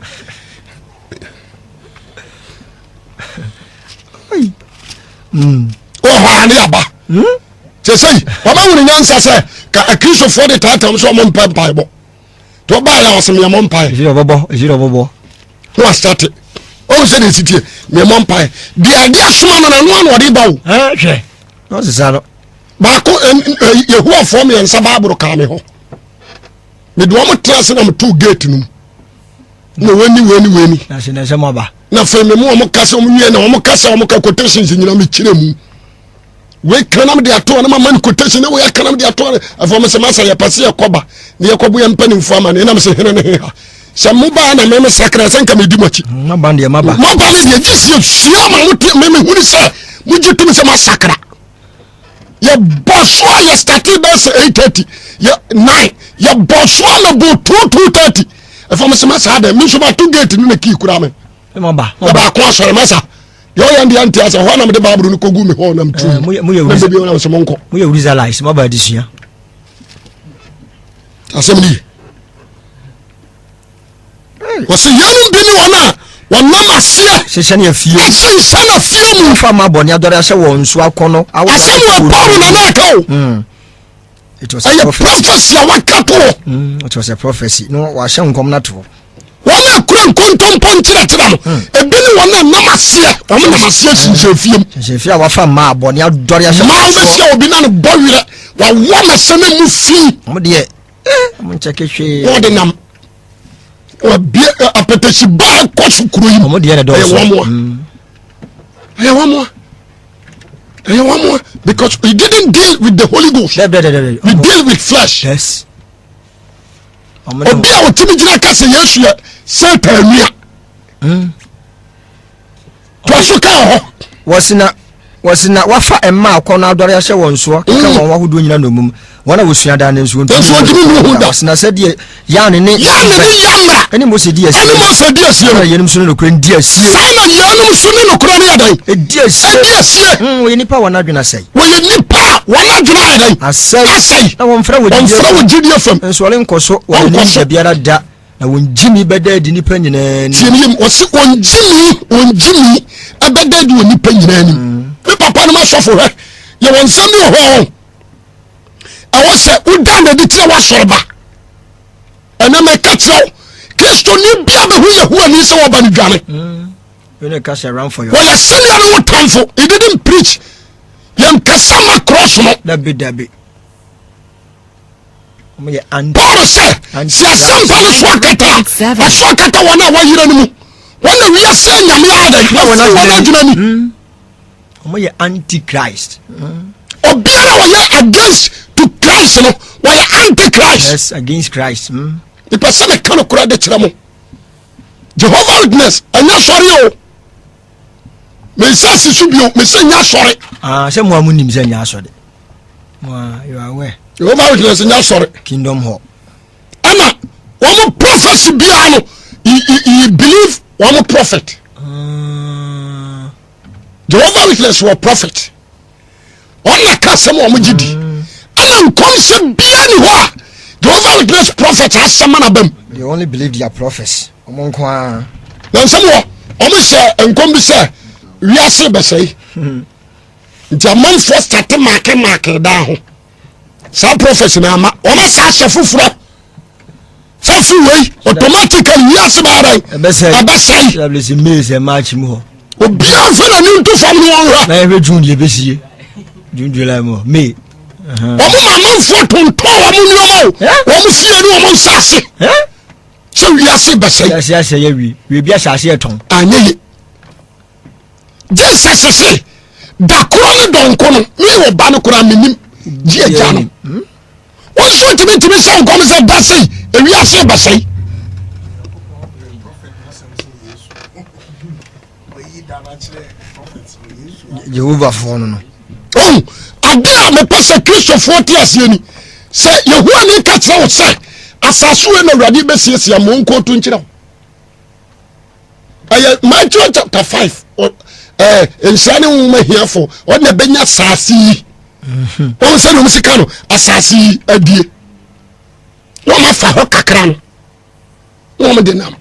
ɔhɔ ne aba kyɛ sɛ wɔma wone nyansa sɛ ka akristofoɔ de taatam sɛ ɔmo mpɛ mpaebɔ nti ɔbaa yɛ ɔsɛ meɛmɔ mpae ɛhyirɛ ɔbɔbɔ na wastate ɔwo sɛ ne sitie meɛmɔ mpae deɛ ade asoma no na noa na ɔde ba wo hwɛ ɔsesa no baako Yehowafoɔ mmiɛnsa baaboro kaa me hɔ mede wɔm tena se na metoo gate no mu na wani na afei me mu ɔmo ka sɛ ɔmo wie na ɔmo ka sɛ ɔmo ka quotations nyina mekyerɛ mu wei kanam de atoɔ na mama ne quotation na wei kanam de atoɔ afei ɔmo sɛ masa yɛpɛ sɛ yɛkɔba na yɛkɔbo yɛ mpanimfoɔ ama ne ɛnam sɛ hene ne heha sɛ mobaa na meme sakra sɛ nka medi makyi maba ne deɛ gye sie sua ma memehunu sɛ mogye tom sɛ masakra yɛbɔ so a yɛ starte bɛ sɛ 8:30 9 yɛbɔ so a na bo 2:30 ɛfa mo sɛ masa dɛ me nso mato gate no na kii kura me baako asɔre masa deɛ ɔyɛ ndeɛ nte asɛ hɔ na mede baaboro no kɔgu me hɔ nam tumoyɛ sɛ monkɔ moyɛ Israelites maba adesua asɛm ne ye wɔsɛ yɛnom bi ne wɔn a wɔnam aseɛ hyehyɛ ne afie ɛhyehyɛ no afie mu fa ma bɔne adɔre ahyɛ wɔn nso akɔnɔ asɛm wɔ Paulo na na aka o ɛyɛ prophecy a waka to it was a prophecy no wahyɛ nkɔm no to wana kura nkontompo nkyerɛ kyerɛ no ebi ne wana namaseɛ ɔmo namaseɛ sinhyɛfiem sinhyɛfie a wafa ma abɔne adɔre ahyɛ ma ɔbɛhyɛ obi na no bɔwerɛ wawɔ masɛne mu fii ɔmo deɛ ɔmo nkyɛke hwee wɔde nam wabie apɛtɛhyi baa kɔ so kuro yi ɔmo deɛ ne dɔɔso ɛyɛ wamoa because we didn't deal with the Holy Ghost we deal with flesh yes obi a otimi gyina ka sɛ Yesu yɛ Satan nua to so ka ho wɔsina wafa ɛma akɔ na adɔre ahyɛ wɔn soɔ keka wɔn wahodo nyina no mum wɔn a wɔsua da ne nsuo wɔsina sɛ deɛ yane ne yamra ɛne Mose di asie na yɛnum so ne nokora di asie sana yɛnum so ne nokora ne adan di asie wɔyɛ nipa wɔn adwena sɛe wɔyɛ nipa wɔn adwena adan asɛe na wɔmfrɛ wɔ gyidi afam nso ɔle nkɔ so wɔn ne nhyɛ biara da na wɔn gyimi bɛda adi nipa nyinaa ni tiɛniyam wɔsi wɔn gyimi ɛbɛda adi wɔ nipa nyinaa ni me papa no ma sɔfo hwɛ yɛ wɔn nsɛm bi wɔ hɔ ɛwɔ sɛ woda na de kyerɛ wasɔre ba ɛna mɛka kyerɛ wo Kristo ni bia bɛhu Yehowa ni sɛ wɔba no dwane wɔyɛ sɛnea ne wo tamfo he didn't preach yɛnkasa ma cross no dabi Paul sɛ si asɛmpa no so akata ɛso akata wɔn a wɔyera no mu wɔn na wiase nyame ada wɔn adwena ni wɔyɛ antichrist obiara wɔyɛ against to Christ no wɔyɛ antichrist yes against Christ nipa sɛ meka no kora de kyerɛ mo Jehovah Witness ɛnyɛ sɔre o mensa si so bio mesɛ nyɛ sɔre sɛ mo amu nim sɛ nyɛ asɔre you are aware Jehovah Witness nyɛ sɔre Kingdom Hall ɛna wɔn prophecy biara no he believe wɔn prophet Jehovah Witness wɔ prophet ɔna ka sɛm wɔn gye di ɛna nkɔmhyɛ biara ni hɔ a Jehovah Witness prophet asɛm na bɛm they only believe their prophets ɔmo nko a na nsɛm wɔ ɔmo hyɛ nkɔm bi sɛ wiase bɛsɛe nti amanfoɔ starte maake daa ho saa prophecy na ama ɔmo asa ahyɛ foforɔ fafi wei automatically wiase baadan ɛbɛsɛe establish maize and match mu hɔ obiara fɛ na ne nto fam no wɔnhwɛ na yɛhwɛ June deɛ bɛsie June July mu May ɔmo ma amanfoɔ tontɔn ɔmo nneɛma o ɔmo fie ne ɔmo nsase sɛ wiase bɛsɛe wiase ahyɛ yɛ wie bi ahyɛ aseɛ tɔn anyɛ ye Jesus se da koro ne dɔnko no ne wɔ ba no koraa menim gye agya no wɔn so tumi sɛ nkɔm sɛ da sei ewiase bɛsɛe Jehovah foɔ no ade a mepɛ sɛ Kristofoɔ te aseɛ ni sɛ Yehowa ne ka kyerɛ wo sɛ asase wei na Awurade bɛsiesie mo nkɔto nkyerɛ wo ɛyɛ Matthew chapter 5 nhyira ne nwoma hiafo ɔna bɛnya asase yi wɔn sɛ ne ɔmo sika no asase yi adie na ɔmo afa hɔ kakra no na ɔmo de nam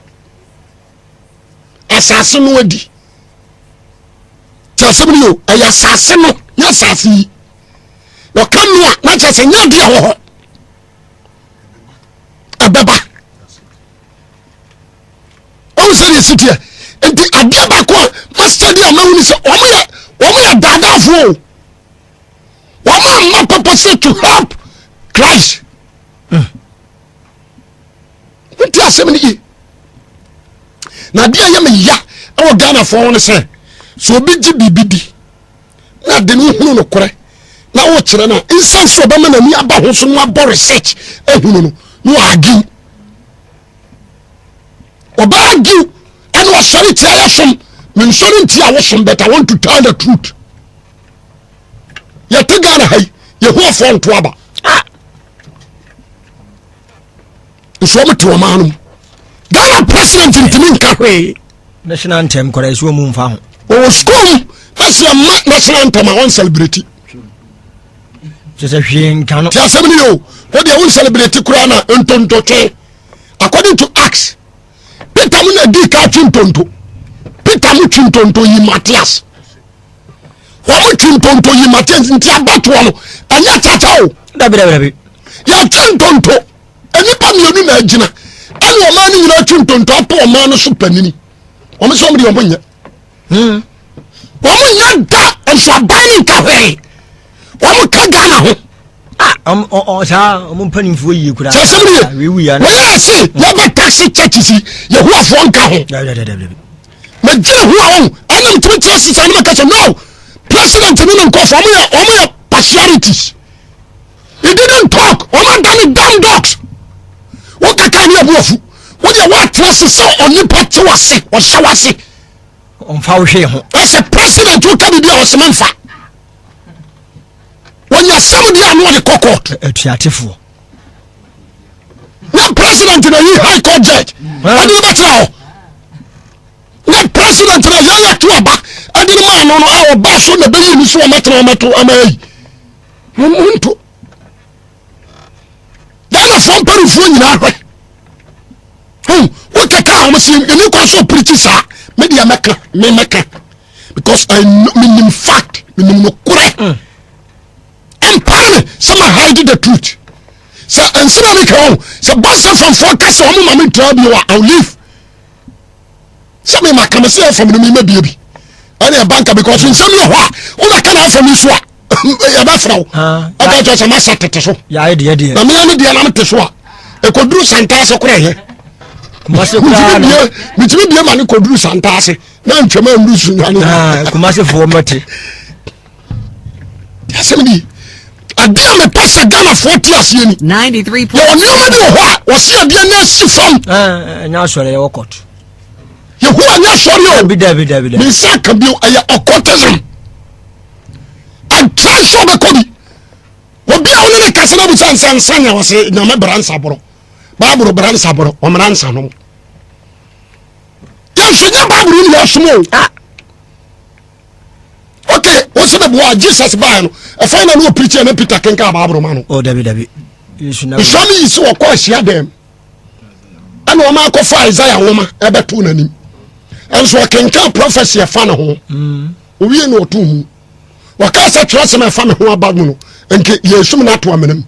asase no adi tí a sẹ́mi ni o ẹ̀yẹ asase no nyẹ asase yi ọ̀ka nua náà kyerɛ sɛ nyẹ adeɛ wɔ hɔ ɛbɛba ɔmo sɛ deɛ si teɛ nti adeɛ baako a masita di a ma wuli sɛ wɔn yɛ daadaafoɔ o wɔn ama purpose to help Christ n ti asɛm ni yi na adeɛ yɛ mi ya ɛwɔ Ghana fɔ wɔn sɛ so obi gye biribi di na de no hunu no korɛ na wɔkyerɛ no nsa so ɔbɛma n'ani aba ho so no abɔ research ahunu no na wɔagiw ɔbɛagiw ɛne ɔsɔre tia yɛ som mensɔre nti a wosom but I want to tell the truth yɛte Ghana ha yi Yehowafoɔ nto aba nso ɔmo te ɔmaa no mu Ghana president ntimi nka hwee national anthem kɔrɛ ɛsɛ ɔmo mfa ho ɔwɔ school mu ɛsɛ ma national anthem a wɔn celebrate kyesɛ hwee nka no ti asɛm ni o wɔde wɔn celebrate koraa na ntontotwe according to Acts Peter mu na di ka twi ntonto Peter mu twi ntonto yi Matthias wɔn twi ntonto yi Matthias nti abatoɔ no ɛnyɛ kyakya o dabi yɛ twi ntonto enipa mmienu na agyina ɛne ɔma no nyina twi ntonto ato ɔma no so panini ɔmo sɛ ɔmo de ɔmo nyɛ ɔmo nyɛ da nso aban ne nka hwee ɔmo ka Ghana ho saa ɔmo mpanimfoɔ yie kura sɛ sɛm ne wɔyɛ se yɛbɛ taxi churches Yehowafoɔ nka ho magyina ho a wɔn ɛnam tumi kyerɛ sisa ne maka sɛ no president ne ne nkɔfo ɔmo yɛ partialities. He didn't talk. Oman done damn dogs. What can you do? What you want to say on you put to us or show us on foul here? As a president, you can be our semanfa. When you're somebody, I know the cocoa. A theatrical. No president in a high court judge. I do not know. No president in a yellow to a back. I didn't mind on our bash on the baby, so I'm not to Ghana from Peru nyina hwe woteka homosi eni kwa so preach sa media meka because I know fact no kure empire some hide the truth so ensema me ka so boss from focus on mama try bi wa I'll leave some me maka me say from me bia and a banker because in some yo ha una kana from so ya ba fraw aka jo sama satete so ya de na me de na mete so a e koduru santase kura he kumase kura mitimi bia ma ne koduru santase na ntwema ndusu nyane kumase fo mate yasemdi adia me pesa Ghana 40 asie ni 93. yo nyama de ho a wo se adia na si fam nya sore ye wokot ye ho anya sore o bi da mi saka bi aya occultism attraction be kodi obi a woni ne kase na bu sansan ya wose na me bransa boro baburo bransa boro o bransa no ya sunya baburo ni asmo okay o se be bo Jesus ba no e fa na no preacher na Peter kenka baburo ma no o dabi yesu na so mi isi wo ko ahia dem ana o ma ko fa Isaiah woma e be to nanim enso kenka prophecy e fa na ho o wie no to mu wakasa trust me fa me ho abag mu no enke yesum na to amenam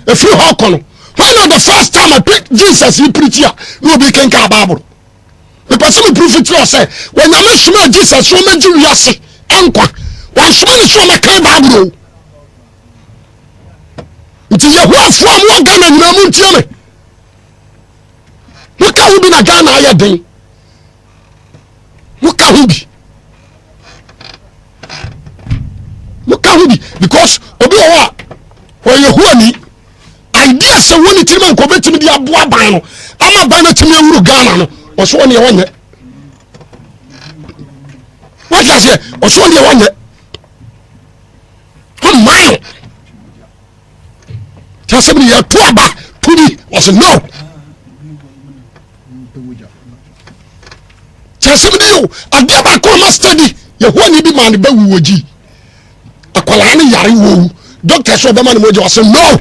e free ho kono when the first time I preach Jesus he preach here no be kenka Bible the person prophet say when you mention Jesus so meji wiase enkwa wan so me so me kan Bible nti Yehowafoɔ mo Ghana nyina mu ntie me muka hu bi na Ghana ayɛ den muka hu bi because obi owa Yehoani idea se woni timi nko betimi di aboa ban no ama ban na timi awuru Ghana no oso ne wonye what does it oso ne wonye come mile tell me you to aba pudi was no tell me you adia ba ko ma study Yehoani bi man ba wuwoji akwala ne yare wo doctor so be man mo je was no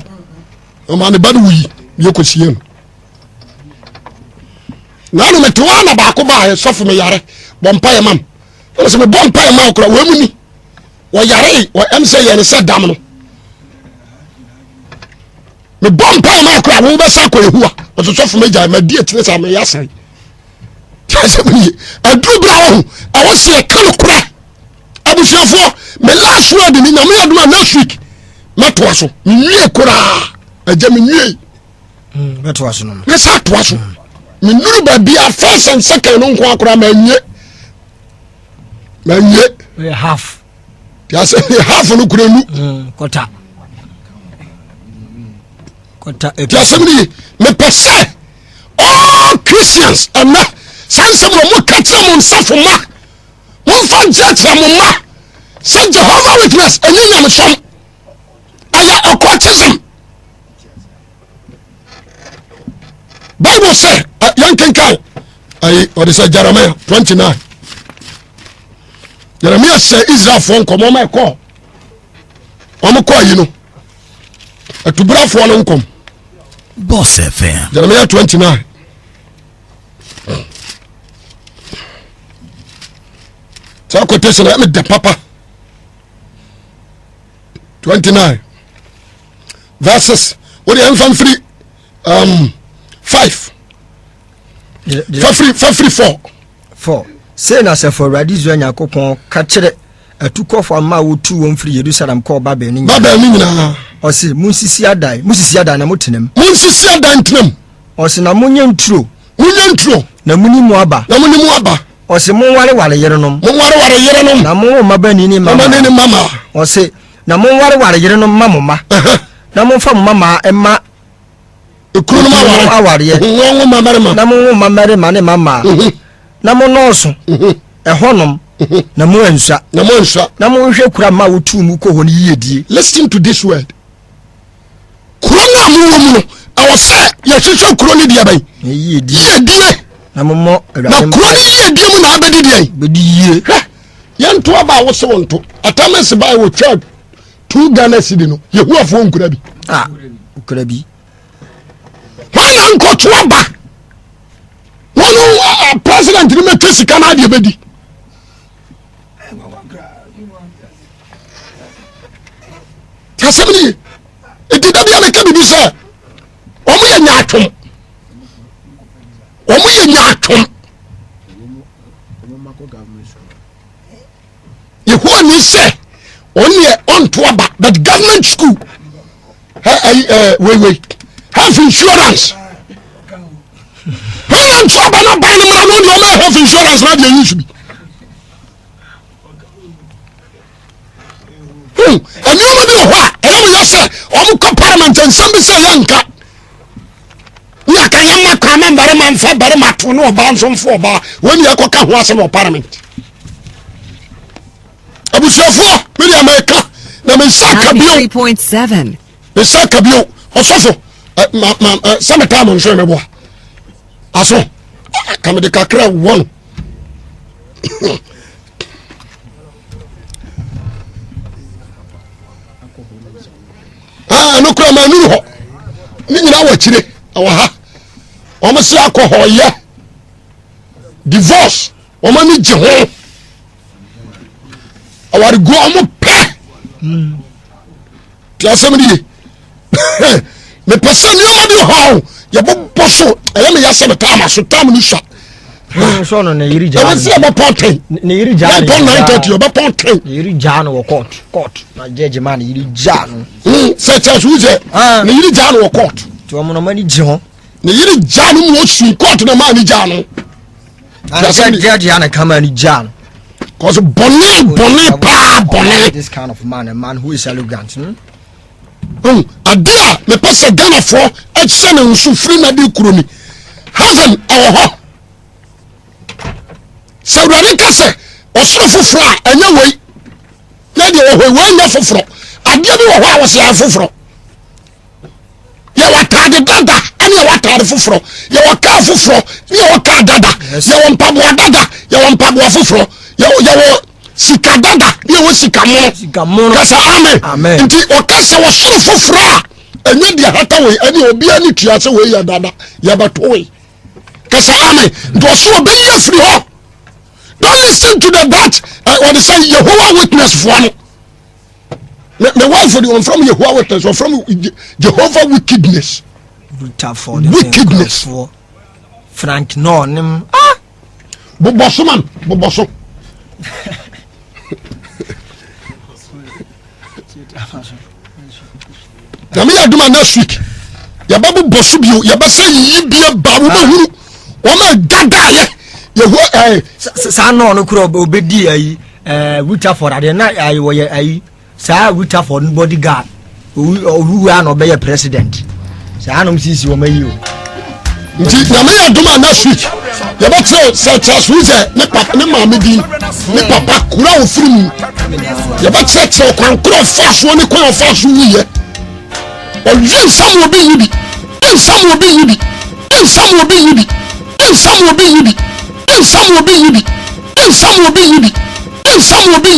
o man ba no wi ye ko sie no na meto ana ba ko ba so fo me yare bompa ye mam o so me bompa ye ma okra wo mu ni wo yare wo em say ye ne se dam no me bompa ye ma okra wo be sa ko ehua o so fo me ja ma die tire sa me yasai tase me adu bra wo a wo se kan kura abusiafo me last word ni na me aduma next week meto aso nwie kura aja me nwie meto aso no me sa to aso me nuru ba bia first and second no nko akura ma nwie we half ya say half no kura nu kota ya say me pese all Christians and sanse mo katra mo nsafo ma mo fa jetra mo ma say Jehovah Witness and you am some aya occultism Bible say young kenkan ay what is Jeremiah 29 Jeremiah say Israel for nkom ma call omo call you know atubra for no nkom Boss FM Jeremiah 29 so quotation let me the papa 29 verses what the infant free 5 fafiri 4 say na se for radizo Yakopon ka kire atukofo ama wotu won firi Jerusalem ko Babel ni nyina o se munsisi adan na motenem ntenam o se na munye nturo na muni mu aba o se monware yerenom na mo mabani ni mama o se na monware yerenom mamoma na monfa mama emma ekronu aware na mo mamarema ne mama na mo noso ehonom na mo ansa na mo hwe kura ma wotu mu ko honi yedie. Listen to this word. Krona mu mu no awose ye hwehwe kroni dia ban yedie na mo na kroni yedie mu na abedi dia bedie ye nto aba awose wonto atamese bai wo twa 2 Ghana cedi no ye hu afo nkura bi nkura bi wana nkoto aba wono president ni metwe sika na de bedi tasemni etida bia me ka bibi se omo ye nyaatwom ye who ni se only on to aba but government school wait health insurance when on to aba na ban ma no no health insurance na dey use be and you know what and we say omo parliament and some say yanka ya kan yamma kwame bare man fa bare mato no ba nso mfo ba when you akoka ho ase no parliament abusefo me ya meka na me saka bio 3.7 me saka bio osofo some time on show me bo aso kam de kakra won no kura ma nu ho ni nyina wa kire awa ha omo se akohoye divorce omo ni je ho awari go omo pe ti asemni me pese ni omo bi ho ye bo boso eye me yase betama so tam ni sha so no na yiri ja na se be ponten na yiri ja na pon 930 oba ponten yiri ja no court na jeje man yiri ja no se cha suje na yiri ja no court ti omo no mani je ho na yiri ja no mo su court na man ni ja no ja na kama ni ja no cause bonne pa bonne this kind of man, a man who is arrogant. Adia me pese Ghana for eche na nsu free na di kuroni heaven awo se wurade kase osoro foforo a enya wei na de we nya foforo adia bi wo ho a wo se foforo ye watade dada ani ye watade foforo ye waka foforo ye waka dada ye wo mpabo dada ye wo mpabo foforo ye wo sika dada ye wo sika mo kasa amen nti o kasa wo soro foforo a enya dia hata we ani obi ani tuase we ya dada ya bato we kasa amen do so be ye free ho. Don't listen to the that what they say Jehovah Witness for no. The wife for the from Jehovah Witness or from Jehovah Wickedness. Wickedness for Frank no nim Boboso man boboso. Yami aduma next week. Ya babu bosu bio ya ba say yibie ba wo mahuru wo ma dada ye sa no kuro obedi ayi Rutherford ade na ayi wo ye ayi sa Rutherford bodyguard owu an obey president sa anom sisi wo mayi o nti na me aduma na switch ya ba tell say Charles Wize ne papa ne mama di ne papa kura o firim ya ba tell kwan kura faso ne kwan faso wiye o yin sam obi yibi sam obi yibi sam obi yibi sam obi yibi some will be